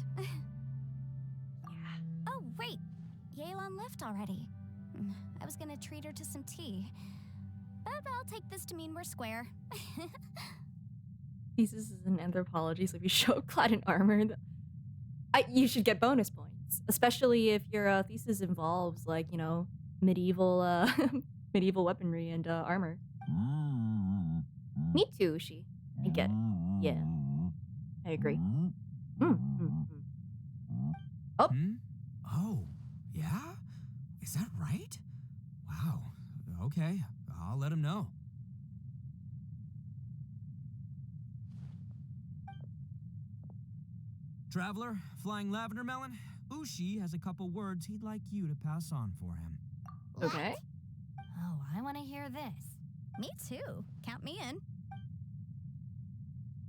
Oh, wait. Yelan left already. I was gonna treat her to some tea. But I'll take this to mean we're square. Thesis is in anthropology, so if you show up clad in armor, you should get bonus points. Especially if your thesis involves, like, you know, medieval medieval weaponry and armor. Me too, Ushi. I get it. Yeah. I agree. Oh. Oh, yeah? Is that right? Wow. Okay, I'll let him know. Traveler, flying lavender melon, Ushi has a couple words he'd like you to pass on for him. Okay. Oh, I want to hear this. Me too. Count me in.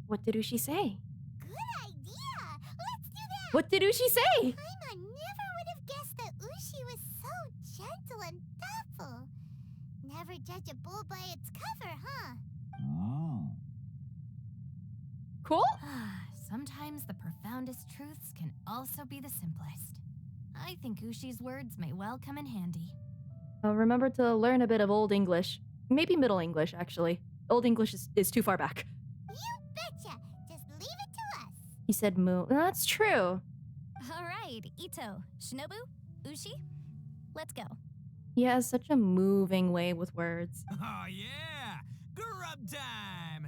What did Ushi say? Good idea! Let's do that! What did Ushi say? Paimon never would have guessed that Ushi was so gentle and thoughtful. Never judge a bull by its cover, huh? Cool. Sometimes the profoundest truths can also be the simplest. I think Ushi's words may well come in handy. Remember to learn a bit of Old English. Maybe Middle English, actually. Old English is too far back. You betcha! Just leave it to us. He said moo. That's true. All right, Ito, Shinobu, Ushi, let's go. He has such a moving way with words. Oh, yeah! Grub time!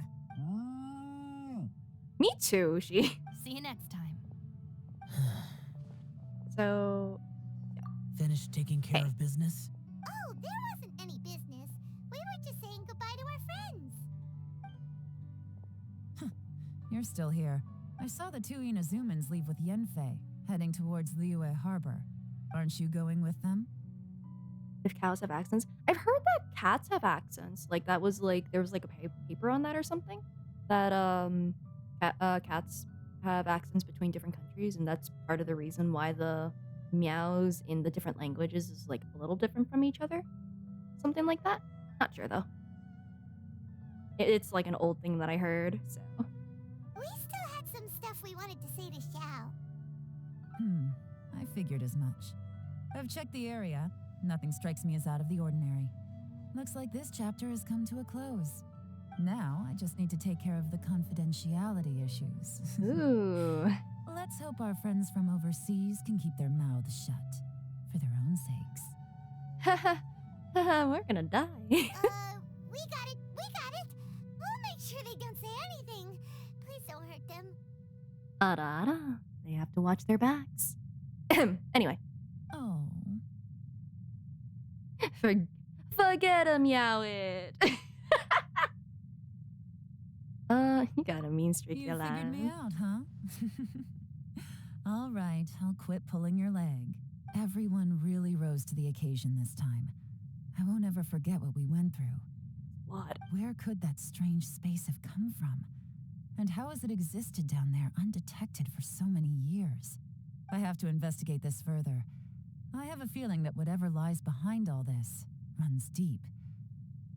Me too, Ushi. See you next time. So, Finished taking care of business? Oh, there wasn't any business. We were just saying goodbye to our friends. You're still here. I saw the two Inazumans leave with Yenfei, heading towards Liyue Harbor. Aren't you going with them? if cows have accents, I've heard that cats have accents. Like that was like there was like a paper on that or something. That cats have accents between different countries, and that's part of the reason why the meows in the different languages is like a little different from each other. Something like that. Not sure though. It's like an old thing that I heard, so. We still had some stuff we wanted to say to Xiao. I figured as much. I've checked the area. Nothing strikes me as out of the ordinary. Looks like this chapter has come to a close. Now, I just need to take care of the confidentiality issues. Ooh. Let's hope our friends from overseas can keep their mouths shut. For their own sakes. Haha, we're gonna die. We got it. We'll make sure they don't say anything. Please don't hurt them. Ara. They have to watch their backs. Anyway. Oh. Forget him, Yowit. You got a mean streak, You figured me out, huh? All right, I'll quit pulling your leg. Everyone really rose to the occasion this time. I won't ever forget what we went through. What? Where could that strange space have come from? And how has it existed down there undetected for so many years? I have to investigate this further. I have a feeling that whatever lies behind all this runs deep.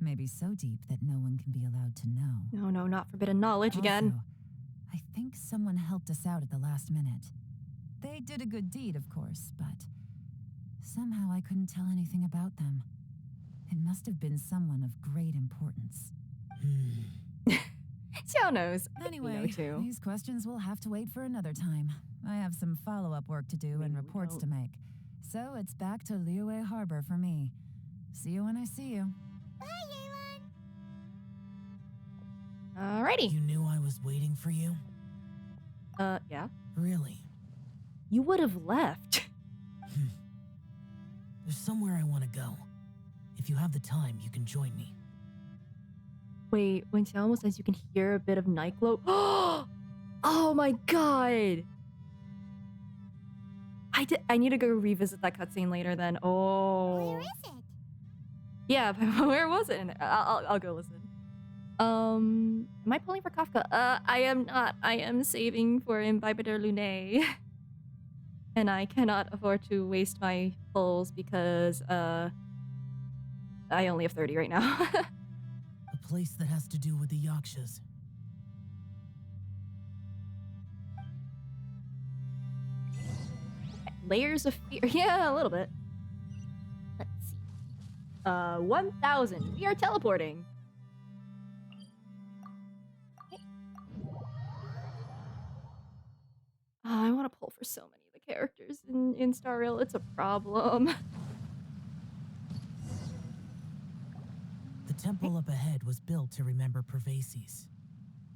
Maybe so deep that no one can be allowed to know. No, not forbidden knowledge again. Also, I think someone helped us out at the last minute. They did a good deed, of course, but somehow I couldn't tell anything about them. It must have been someone of great importance. Xiao knows. Anyway, We know too. these questions will have to wait for another time. I have some follow-up work to do and We reports don't. to make. So it's back to Liyue Harbor for me. See you when I see you. Bye, Yelan. Alrighty. You knew I was waiting for you? Yeah. Really? You would have left. There's somewhere I want to go. If you have the time, you can join me. Wait, when Xiao says you can hear a bit of nightglow. Oh my god. I need to go revisit that cutscene later then. Oh. Where is it? Yeah, but where was it? I'll go listen. Am I pulling for Kafka? I am not. I am saving for Imbibitor Lunae. And I cannot afford to waste my pulls because, I only have 30 right now. A place that has to do with the Yakshas. Layers of fear. Yeah, a little bit. Let's see. 1,000. We are teleporting. Okay. I want to pull for so many of the characters in Star Rail. It's a problem. The temple up ahead was built to remember Pervases.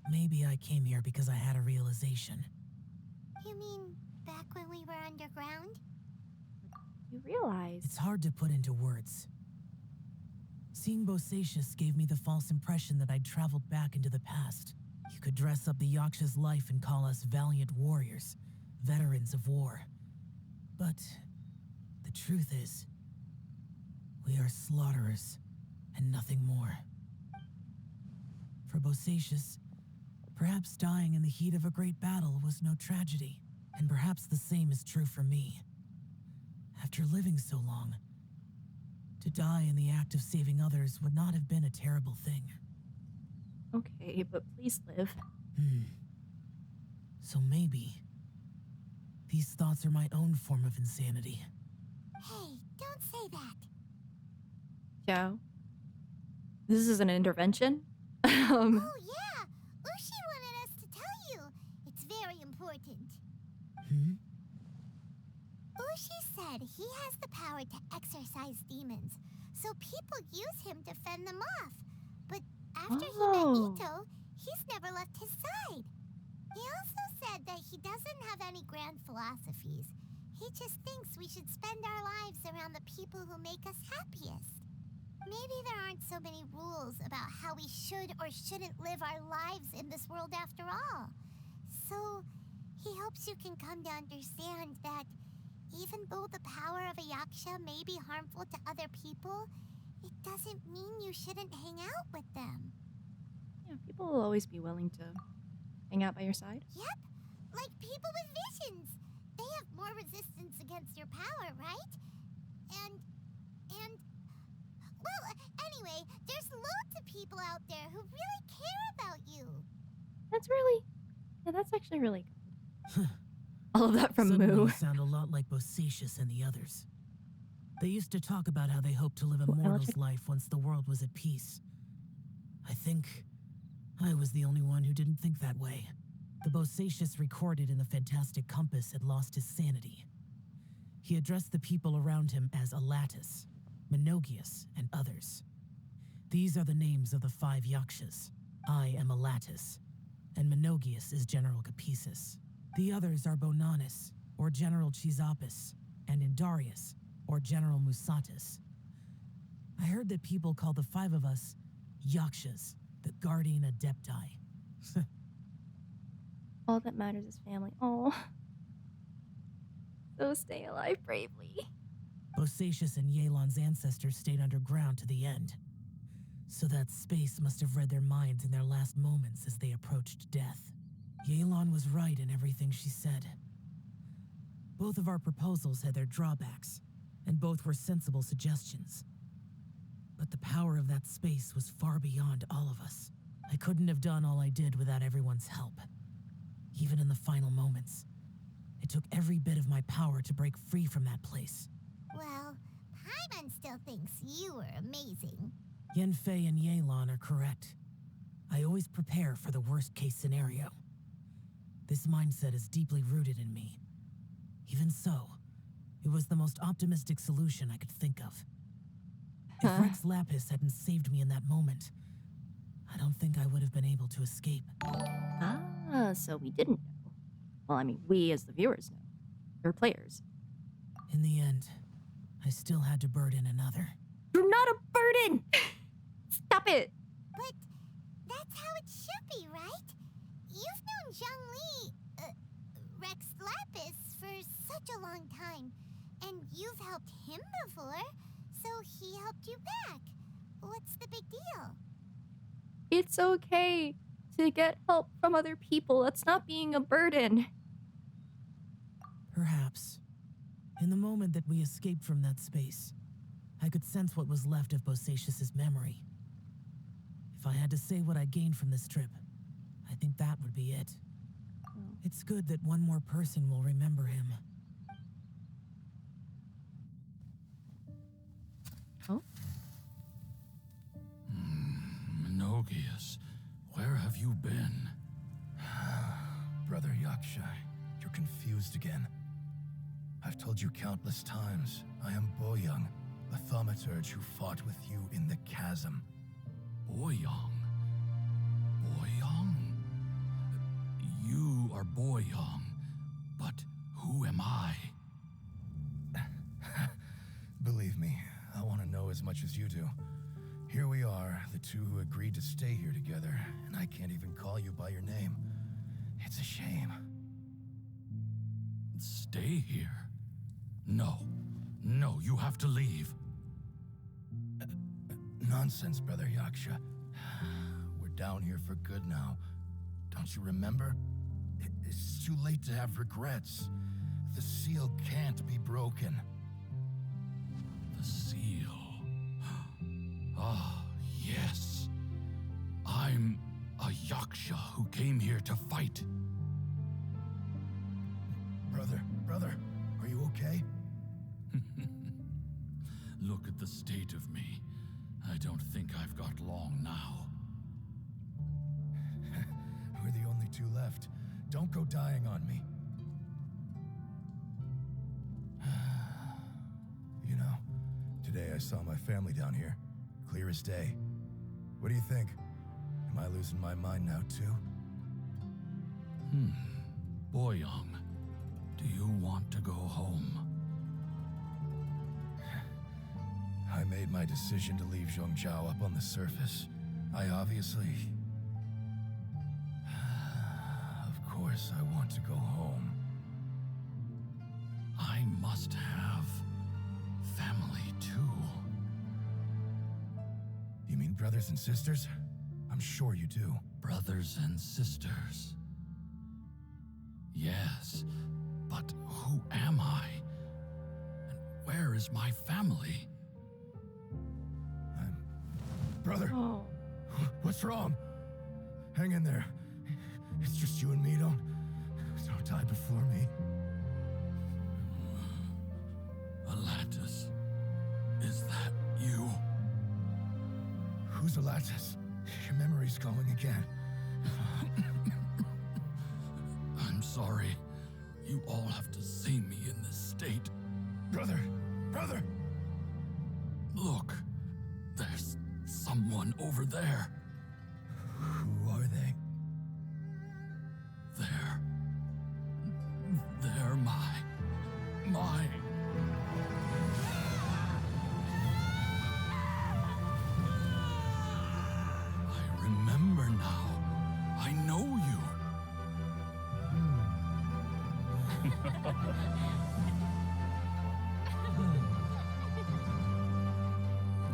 Maybe I came here because I had a realization. You mean back when we were underground? You realize. It's hard to put into words. Seeing Bosacius gave me the false impression that I'd traveled back into the past. You could dress up the Yaksha's life and call us valiant warriors, veterans of war. But the truth is, we are slaughterers and nothing more. For Bosacius, perhaps dying in the heat of a great battle was no tragedy, and perhaps the same is true for me. After living so long, to die in the act of saving others would not have been a terrible thing. Okay, but please live. So maybe these thoughts are my own form of insanity. Hey, don't say that. Xiao. This is an intervention? Oh, yeah! Ushi wanted us to tell you. It's very important. Ushi said he has the power to exorcise demons, so people use him to fend them off. But after he met Ito, he's never left his side. He also said that he doesn't have any grand philosophies. He just thinks we should spend our lives around the people who make us happiest. Maybe there aren't so many rules about how we should or shouldn't live our lives in this world after all. So, he hopes you can come to understand that even though the power of a yaksha may be harmful to other people, it doesn't mean you shouldn't hang out with them. Yeah, people will always be willing to hang out by your side. Yep, like people with visions. They have more resistance against your power, right? Well, anyway, there's loads of people out there who really care about you. That's actually really good. All of that from Suddenly Moo. you sound a lot like Bosacius and the others. They used to talk about how they hoped to live a Well, mortal's life once the world was at peace. I think I was the only one who didn't think that way. The Bosacius recorded in the Fantastic Compass had lost his sanity. He addressed the people around him as Alatus, Minogius, and others. These are the names of the 5 yakshas. I am Alatus, and Minogius is General Capisis. The others are Bonanis, or General Chisapis, and Indarius, or General Musatis. I heard that people call the 5 of us yakshas, the guardian adepti. All that matters is family. Oh. So stay alive bravely. Bosacius and Yelan's ancestors stayed underground to the end. So that space must have read their minds in their last moments as they approached death. Yelan was right in everything she said. Both of our proposals had their drawbacks, and both were sensible suggestions. But the power of that space was far beyond all of us. I couldn't have done all I did without everyone's help. Even in the final moments, it took every bit of my power to break free from that place. Well, Paimon still thinks you are amazing. Yenfei and Yelan are correct. I always prepare for the worst-case scenario. This mindset is deeply rooted in me. Even so, it was the most optimistic solution I could think of. If Rex Lapis hadn't saved me in that moment, I don't think I would have been able to escape. Ah, so we didn't know. Well, I mean, we as the viewers know. Or players. In the end, I still had to burden another. You're not a burden! Stop it! But that's how it should be, right? You've known Zhongli, Rex Lapis, for such a long time. And you've helped him before, so he helped you back. What's the big deal? It's okay to get help from other people. That's not being a burden. Perhaps. In the moment that we escaped from that space, I could sense what was left of Bosacius's memory. If I had to say what I gained from this trip, I think that would be it. It's good that one more person will remember him. Oh? Minogius, where have you been? Brother Yaksha, you're confused again. I've told you countless times, I am Boyoung, the thaumaturge who fought with you in the chasm. Boyoung? Boyoung? You are Boyoung, but who am I? Believe me, I want to know as much as you do. Here we are, the two who agreed to stay here together, and I can't even call you by your name. It's a shame. Stay here? No. No, you have to leave. Nonsense, Brother Yaksha. We're down here for good now. Don't you remember? It's too late to have regrets. The seal can't be broken. The seal. Ah, yes. I'm a Yaksha who came here to fight. Brother, are you okay? Look at the state of me. I don't think I've got long now. We're the only two left. Don't go dying on me. You know, today I saw my family down here. Clear as day. What do you think? Am I losing my mind now too? Boyoung, do you want to go home? I made my decision to leave Zhongzhou up on the surface. I obviously... Of course I want to go home. I must have family too. You mean brothers and sisters? I'm sure you do. Brothers and sisters. Yes, but who am I? And where is my family? Brother, Oh. what's wrong? Hang in there. It's just you and me. Don't die before me. Alatus, is that you? Who's Alatus? Your memory's going again. I'm sorry. You all have to see me in this state. Brother! Look, there's someone over there. Who are they? They're my... I remember now. I know you.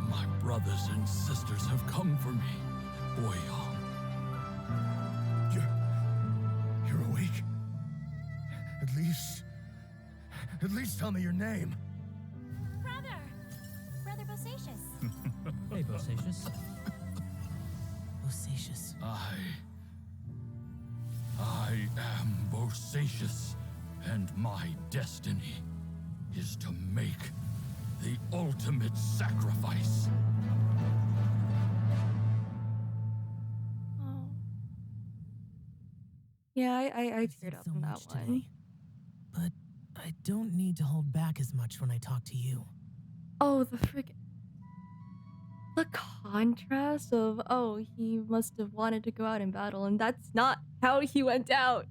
My brothers and sisters have come for me, Boyoung. You're awake? At least tell me your name. Brother Bosacius. Hey, Bosacius. Bosacius. I am Bosacius, and my destiny is to make the ultimate sacrifice. Oh. Yeah, I You teared said up so on that much one. today, but I don't need to hold back as much when I talk to you. Oh, the contrast of, oh, he must have wanted to go out in battle, and that's not how he went out.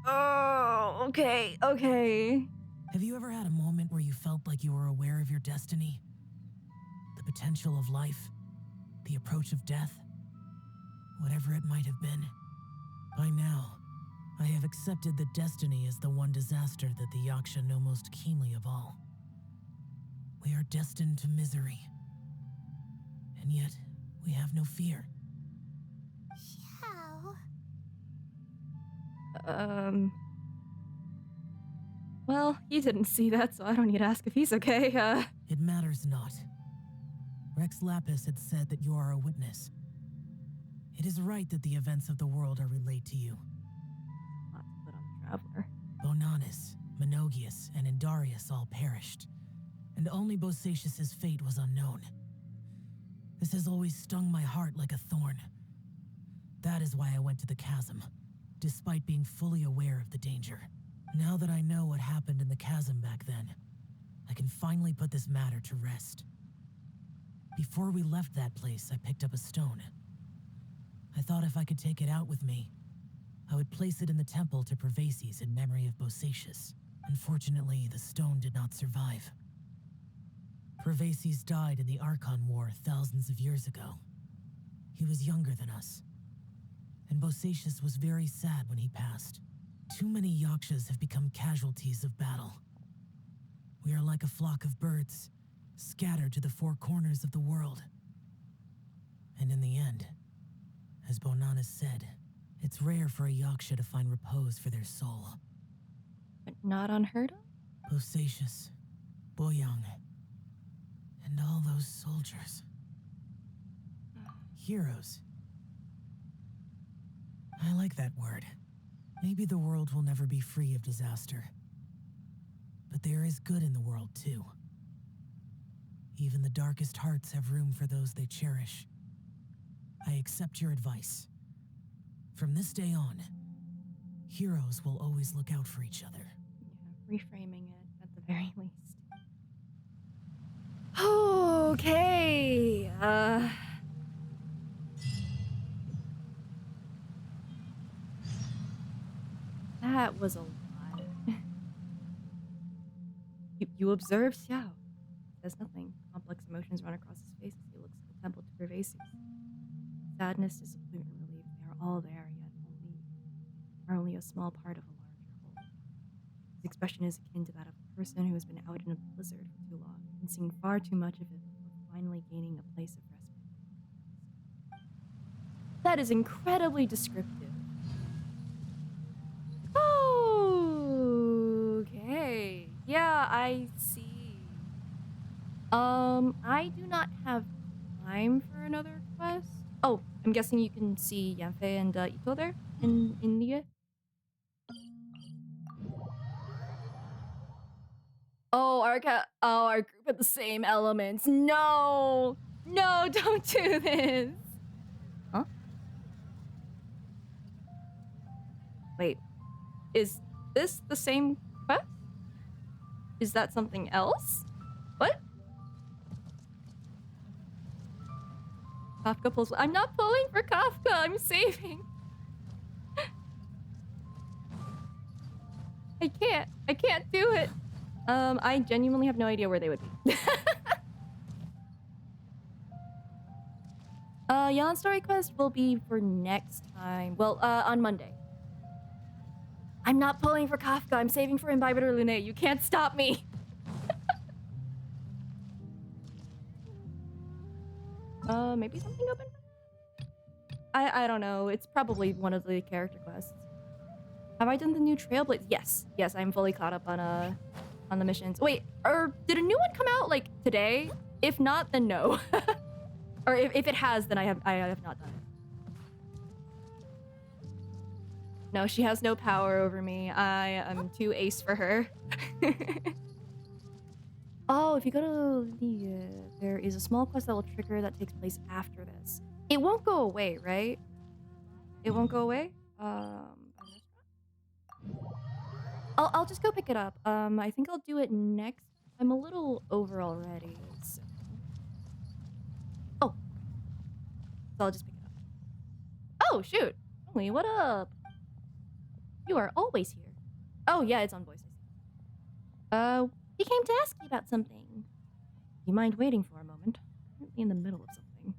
Oh, okay. Have you ever had a moment where you felt like you were aware of your destiny? The potential of life? The approach of death? Whatever it might have been. By now, I have accepted that destiny is the one disaster that the Yaksha know most keenly of all. We are destined to misery. And yet, we have no fear. Xiao. Well, you didn't see that, so I don't need to ask if he's okay. It matters not. Rex Lapis had said that you are a witness. It is right that the events of the world are relayed to you. Not to put on the Traveler. Bonanis, Menogius, and Indarius all perished, and only Bosacius's fate was unknown. This has always stung my heart like a thorn. That is why I went to the chasm, despite being fully aware of the danger. Now that I know what happened in the chasm back then, I can finally put this matter to rest. Before we left that place, I picked up a stone. I thought if I could take it out with me, I would place it in the temple to Pervases in memory of Bosacius. Unfortunately, the stone did not survive. Pervases died in the Archon War thousands of years ago. He was younger than us, and Bosacius was very sad when he passed. Too many Yakshas have become casualties of battle. We are like a flock of birds, scattered to the four corners of the world. And in the end, as Bonanas said, it's rare for a Yaksha to find repose for their soul. But not unheard of? Bosacious, Boyang, and all those soldiers. Heroes. I like that word. Maybe the world will never be free of disaster. But there is good in the world, too. Even the darkest hearts have room for those they cherish. I accept your advice. From this day on, heroes will always look out for each other. Yeah, reframing it at the very least. Okay. That was a lot. You observe Xiao. Says nothing. Complex emotions run across his face as he looks at the temple to pervasive. Sadness, disappointment, relief, they are all there, yet only a small part of a larger whole. His expression is akin to that of a person who has been out in a blizzard for too long and seen far too much of it before finally gaining a place of respite. That is incredibly descriptive. Okay. Yeah, I see. I do not have time for another quest. Oh, I'm guessing you can see Yanfei and Ito there in India. Oh, our group of the same elements. No, no, don't do this. Huh? Wait, is this the same quest? Is that something else? What? Kafka pulls. I'm not pulling for Kafka. I'm saving. I can't do it. I genuinely have no idea where they would be. Yon story quest will be for next time. Well, on Monday. I'm not pulling for Kafka. I'm saving for Imbibitor Lune. You can't stop me. Maybe something open? I don't know. It's probably one of the character quests. Have I done the new Trailblaze? Yes. Yes, I'm fully caught up on the missions. Wait, or did a new one come out like today? If not, then no. Or if it has, then I have not done it. No, she has no power over me. I am too ace for her. Oh, if you go to the there is a small quest that will trigger that takes place after this. It won't go away, right? It won't go away? I'll just go pick it up. I think I'll do it next. I'm a little over already, so. Oh. So I'll just pick it up. Oh, shoot. Emily, what up? You are always here. Oh, yeah, it's on voice. We came to ask you about something. You mind waiting for a moment? I'm currently in the middle of something.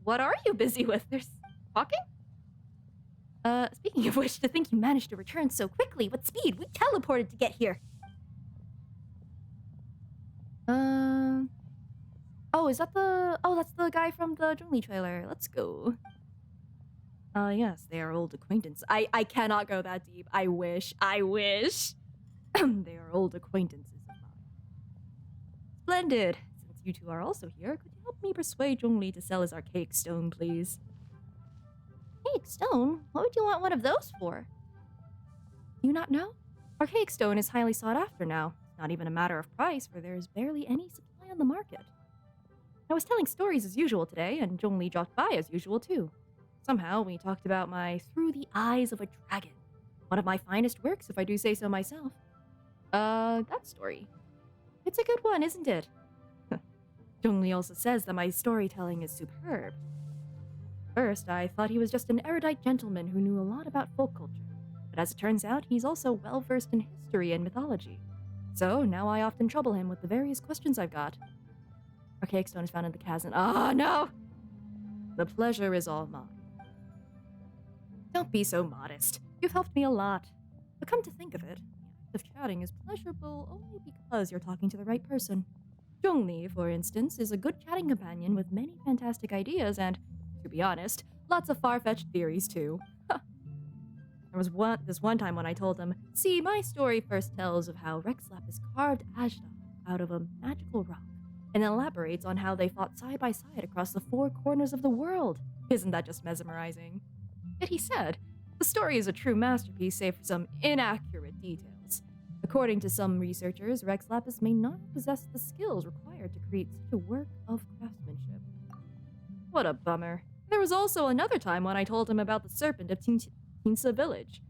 What are you busy with? There's talking? Speaking of which, to think you managed to return so quickly. What speed? We teleported to get here. Oh, is that the... Oh, that's the guy from the Zhongli trailer. Let's go. Yes, they are old acquaintance. I cannot go that deep. I wish. They are old acquaintances of mine. Splendid. Since you two are also here, could you help me persuade Zhongli to sell his archaic stone, please? Archaic stone? What would you want one of those for? Do you not know? Archaic stone is highly sought after now. It's not even a matter of price, for there is barely any supply on the market. I was telling stories as usual today, and Zhongli dropped by as usual too. Somehow, we talked about my Through the Eyes of a Dragon. One of my finest works, if I do say so myself. That story. It's a good one, isn't it? Zhongli also says that my storytelling is superb. First, I thought he was just an erudite gentleman who knew a lot about folk culture. But as it turns out, he's also well-versed in history and mythology. So, now I often trouble him with the various questions I've got. Archaic stone is found in the chasm. Ah, no! The pleasure is all mine. Don't be so modest. You've helped me a lot. But come to think of it, of chatting is pleasurable only because you're talking to the right person. Zhongli, for instance, is a good chatting companion with many fantastic ideas and, to be honest, lots of far-fetched theories too. There was this one time when I told him, see, my story first tells of how Rex Lapis carved Ajda out of a magical rock, and elaborates on how they fought side by side across the four corners of the world. Isn't that just mesmerizing? Yet he said, the story is a true masterpiece save for some inaccurate details. According to some researchers, Rex Lapis may not possess the skills required to create such a work of craftsmanship. What a bummer. There was also another time when I told him about the serpent of Tinsa village.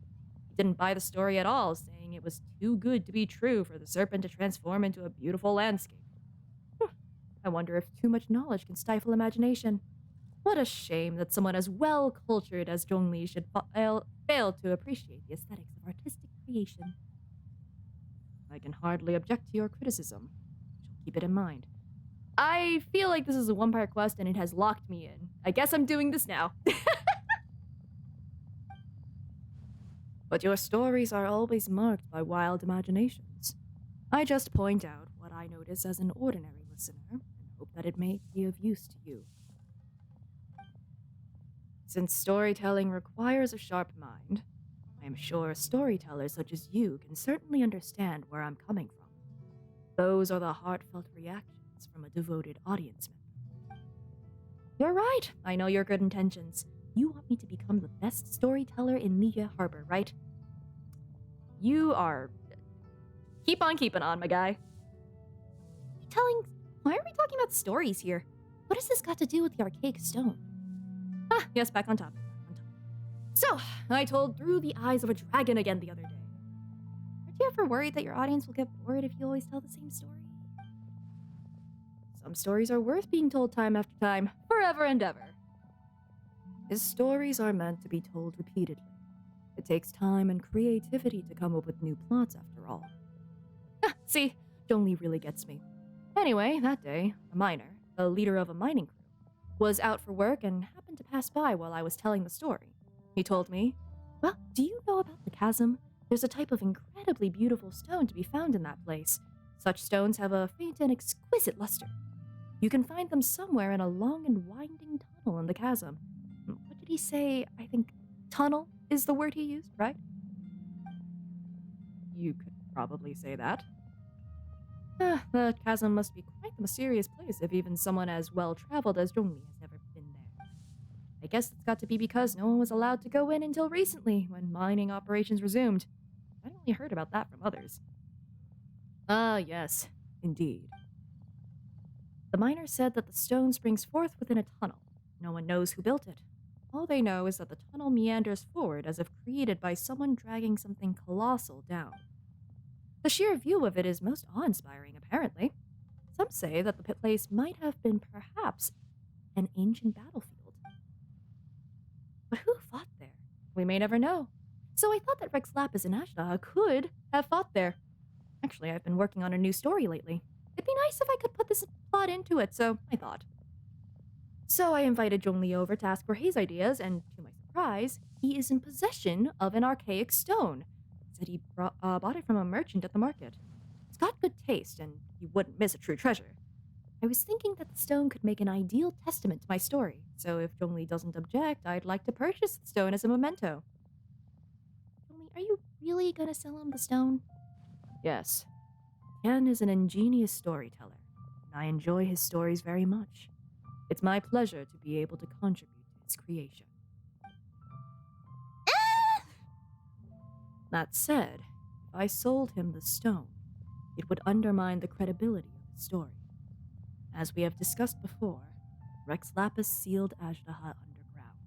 He didn't buy the story at all, saying it was too good to be true for the serpent to transform into a beautiful landscape. I wonder if too much knowledge can stifle imagination. What a shame that someone as well-cultured as Zhongli should fail to appreciate the aesthetics of artistic creation. I can hardly object to your criticism. I shall keep it in mind. I feel like this is a one-part quest and it has locked me in. I guess I'm doing this now. But your stories are always marked by wild imaginations. I just point out what I notice as an ordinary listener and hope that it may be of use to you. Since storytelling requires a sharp mind, I am sure storytellers such as you can certainly understand where I'm coming from. Those are the heartfelt reactions from a devoted audience member. You're right. I know your good intentions. You want me to become the best storyteller in Nia Harbor, right? You are... Keep on keeping on, my guy. Why are we talking about stories here? What has this got to do with the archaic stone? Ah, yes, back on top. So, I told Through the Eyes of a Dragon again the other day. Aren't you ever worried that your audience will get bored if you always tell the same story? Some stories are worth being told time after time, forever and ever. His stories are meant to be told repeatedly. It takes time and creativity to come up with new plots after all. See, Zhongli really gets me. Anyway, that day, a miner, the leader of a mining crew, was out for work and happened to pass by while I was telling the story. He told me, well, do you know about the chasm? There's a type of incredibly beautiful stone to be found in that place. Such stones have a faint and exquisite luster. You can find them somewhere in a long and winding tunnel in the chasm. What did he say? I think tunnel is the word he used, right? You could probably say that. The chasm must be quite a mysterious place if even someone as well-traveled as Zhongli has never been there. I guess it's got to be because no one was allowed to go in until recently, when mining operations resumed. I only heard about that from others. Yes, indeed. The miner said that the stone springs forth within a tunnel. No one knows who built it. All they know is that the tunnel meanders forward as if created by someone dragging something colossal down. The sheer view of it is most awe-inspiring, apparently. Some say that the place might have been perhaps an ancient battlefield. But who fought there? We may never know. So I thought that Rex Lapis and Ashta could have fought there. Actually, I've been working on a new story lately. It'd be nice if I could put this plot into it, so I thought. So I invited Zhongli over to ask for his ideas, and to my surprise, he is in possession of an archaic stone. He said he bought it from a merchant at the market. It's got good taste, and you wouldn't miss a true treasure. I was thinking that the stone could make an ideal testament to my story, so if Zhongli doesn't object, I'd like to purchase the stone as a memento. Zhongli, are you really gonna sell him the stone? Yes. Ken is an ingenious storyteller, and I enjoy his stories very much. It's my pleasure to be able to contribute to his creation. That said, if I sold him the stone, it would undermine the credibility of his story. As we have discussed before, Rex Lapis sealed Ajdaha underground.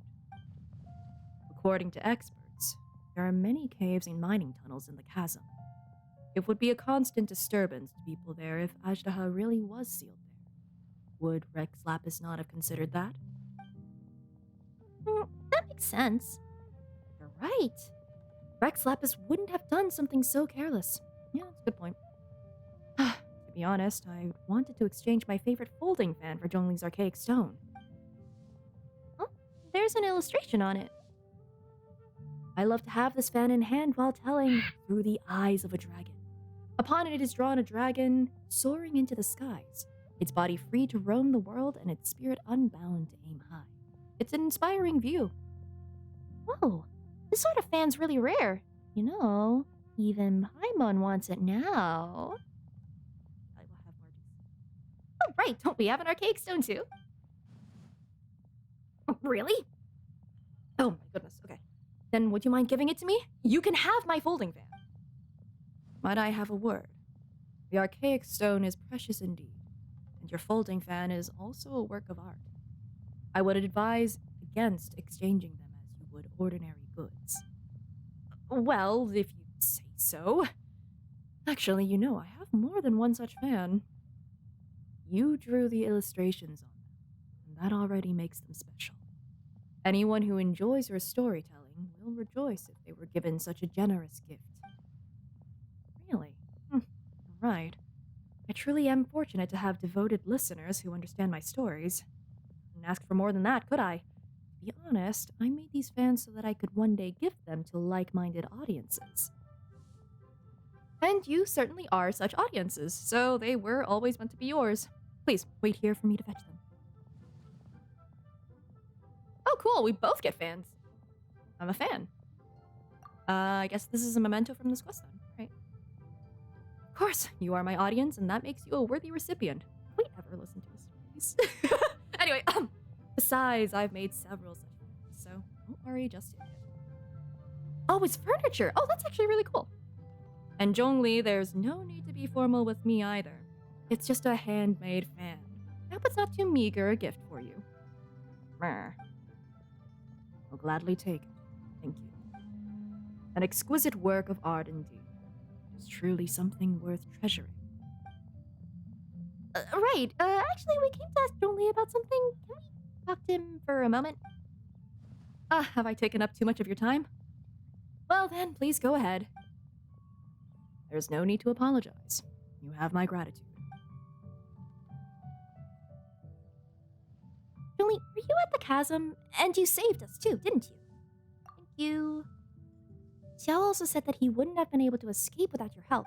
According to experts, there are many caves and mining tunnels in the chasm. It would be a constant disturbance to people there if Ajdaha really was sealed there. Would Rex Lapis not have considered that? That makes sense. You're right. Rex Lapis wouldn't have done something so careless. Yeah, that's a good point. To be honest, I wanted to exchange my favorite folding fan for Zhongli's archaic stone. Oh, there's an illustration on it. I love to have this fan in hand while telling through the eyes of a dragon. Upon it is drawn a dragon soaring into the skies, its body free to roam the world and its spirit unbound to aim high. It's an inspiring view. Whoa, this sort of fan's really rare. You know, even Paimon wants it now. I will have more. Oh, right, don't we have an archaic stone too? Oh, really? Oh my goodness, okay. Then would you mind giving it to me? You can have my folding fan. Might I have a word? The archaic stone is precious indeed, and your folding fan is also a work of art. I would advise against exchanging them as you would ordinary goods. Well, if you say so. Actually, you know, I have more than one such fan. You drew the illustrations on them, and that already makes them special. Anyone who enjoys your storytelling will rejoice if they were given such a generous gift. Really? Right. I truly am fortunate to have devoted listeners who understand my stories. Couldn't ask for more than that, could I? To be honest, I made these fans so that I could one day gift them to like-minded audiences. And you certainly are such audiences, so they were always meant to be yours. Please, wait here for me to fetch them. Oh, cool, we both get fans. I'm a fan. I guess this is a memento from this quest then, right? Of course, you are my audience, and that makes you a worthy recipient. Have we ever listened to his stories? Anyway, besides, I've made several such fans, so don't worry just yet. Oh, it's furniture! Oh, that's actually really cool. And Zhongli, there's no need to be formal with me either. It's just a handmade fan. I hope it's not too meager a gift for you. Brr. I'll gladly take it. Thank you. An exquisite work of art indeed. It is truly something worth treasuring. Right. Actually, we came to ask Zhongli about something. Can we talk to him for a moment? Have I taken up too much of your time? Well then, please go ahead. There's no need to apologize. You have my gratitude. Zhongli, were you at the chasm? And you saved us too, didn't you? Thank you. Xiao also said that he wouldn't have been able to escape without your help.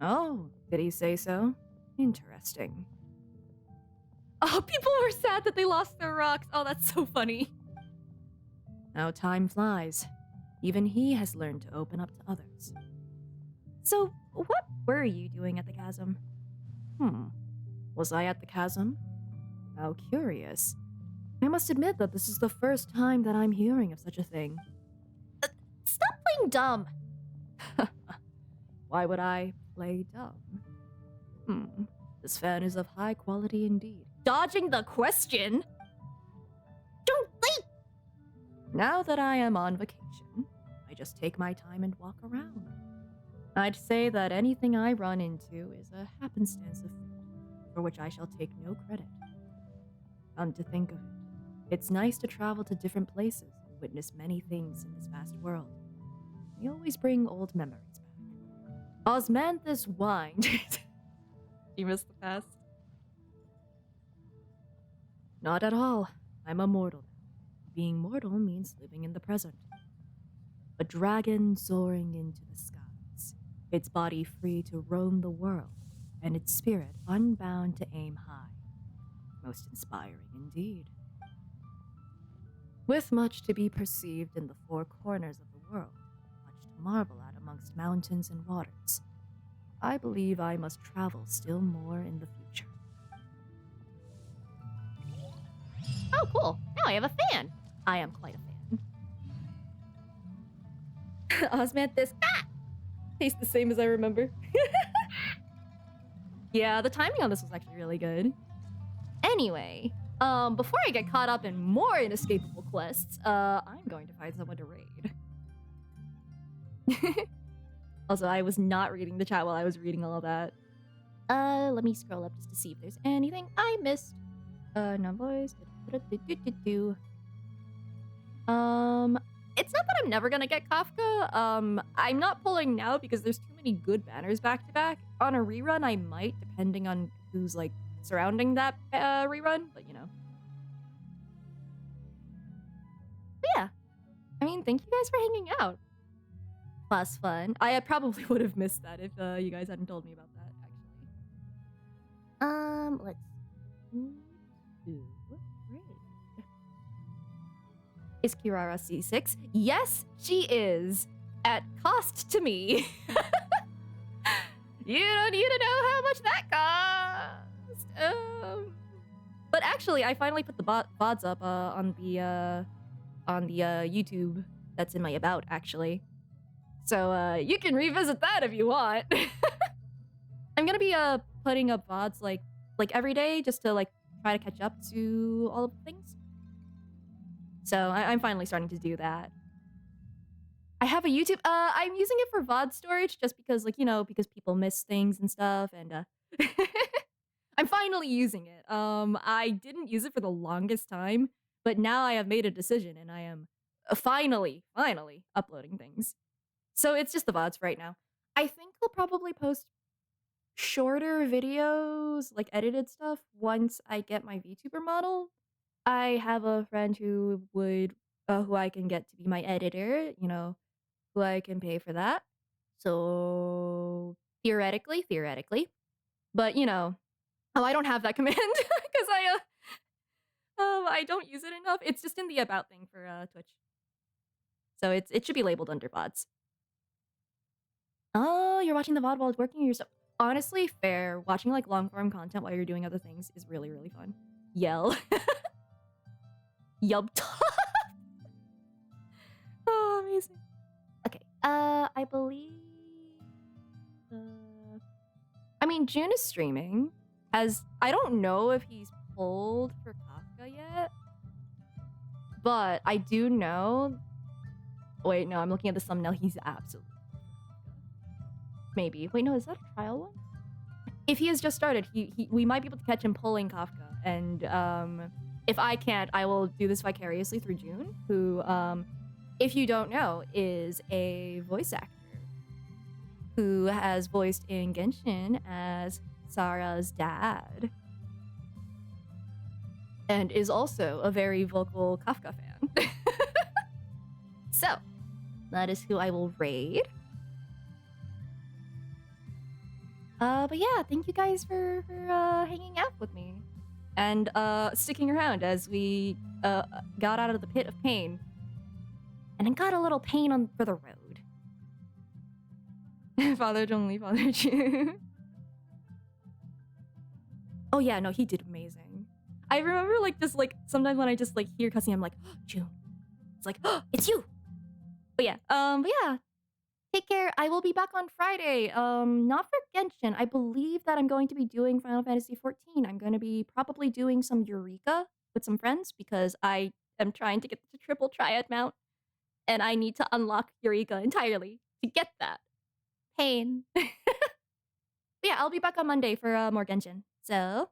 Oh, did he say so? Interesting. Oh, people were sad that they lost their rocks. Oh, that's so funny. Now time flies. Even he has learned to open up to others. So, what were you doing at the chasm? Was I at the chasm? How curious. I must admit that this is the first time that I'm hearing of such a thing. Stop playing dumb! Why would I play dumb? This fan is of high quality indeed. Dodging the question? Don't leap! Now that I am on vacation, I just take my time and walk around. I'd say that anything I run into is a happenstance of fate, for which I shall take no credit. Come to think of it, it's nice to travel to different places and witness many things in this vast world. They always bring old memories back. Osmanthus whined. You missed the past? Not at all. I'm a mortal now. Being mortal means living in the present. A dragon soaring into the skies, its body free to roam the world, and its spirit unbound to aim high. Most inspiring indeed. With much to be perceived in the four corners of the world, much to marvel at amongst mountains and waters, I believe I must travel still more in the future. Oh, cool. Now I have a fan. I am quite a fan. Osmanthus, tastes the same as I remember. Yeah, the timing on this was actually really good. Anyway, before I get caught up in more inescapable quests, I'm going to find someone to raid. Also, I was not reading the chat while I was reading all of that. Let me scroll up just to see if there's anything I missed. No voice. It's not that I'm never gonna get Kafka. I'm not pulling now because there's too many good banners back to back. On a rerun, I might, depending on who's like surrounding that rerun, but you know. But yeah, I mean, thank you guys for hanging out. Plus fun. I probably would have missed that if you guys hadn't told me about that, actually. Let's Is Kirara C6? Yes, she is. At cost to me. You don't need to know how much that cost. But actually, I finally put the VODs up on the YouTube that's in my about, actually. So you can revisit that if you want. I'm gonna be putting up VODs like every day just to like try to catch up to all of the things. So I'm finally starting to do that. I have a YouTube. I'm using it for VOD storage just because, like, you know, because people miss things and stuff, and I'm finally using it. I didn't use it for the longest time, but now I have made a decision, and I am finally uploading things. So it's just the VODs right now. I think I'll probably post shorter videos, like edited stuff, once I get my VTuber model. I have a friend who would, who I can get to be my editor, you know, who I can pay for that. So theoretically. But, you know, I don't have that command because I don't use it enough. It's just in the about thing for Twitch. So it should be labeled under VODs. Oh, you're watching the VOD while working yourself. Honestly, fair. Watching like long form content while you're doing other things is really, really fun. Yell. Yup. Oh, amazing. Okay. I believe. I mean, June is streaming. I don't know if he's pulled for Kafka yet, but I do know. Wait, no, I'm looking at the thumbnail. He's absolutely. Maybe. Wait, no, is that a trial one? If he has just started, we might be able to catch him pulling Kafka. And if I can't, I will do this vicariously through June, who, if you don't know, is a voice actor who has voiced in Genshin as Sarah's dad. And is also a very vocal Kafka fan. So, that is who I will raid. But yeah, thank you guys for hanging out with me and sticking around as we got out of the pit of pain and then got a little pain for the road. Father Zhongli, Father Chu. Oh yeah, no, he did amazing. I remember like just like sometimes when I just like hear cussing, I'm like, oh, June. It's like, oh, it's you. But yeah. Take care. I will be back on Friday. Not for Genshin. I believe that I'm going to be doing Final Fantasy XIV. I'm going to be probably doing some Eureka with some friends because I am trying to get the triple triad mount. And I need to unlock Eureka entirely to get that. Pain. But yeah, I'll be back on Monday for more Genshin. So,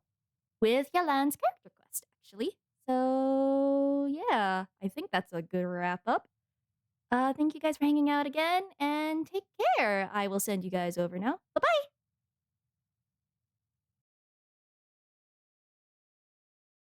with Yalan's character quest, actually. So, yeah. I think that's a good wrap up. Thank you guys for hanging out again, and take care. I will send you guys over now. Bye-bye!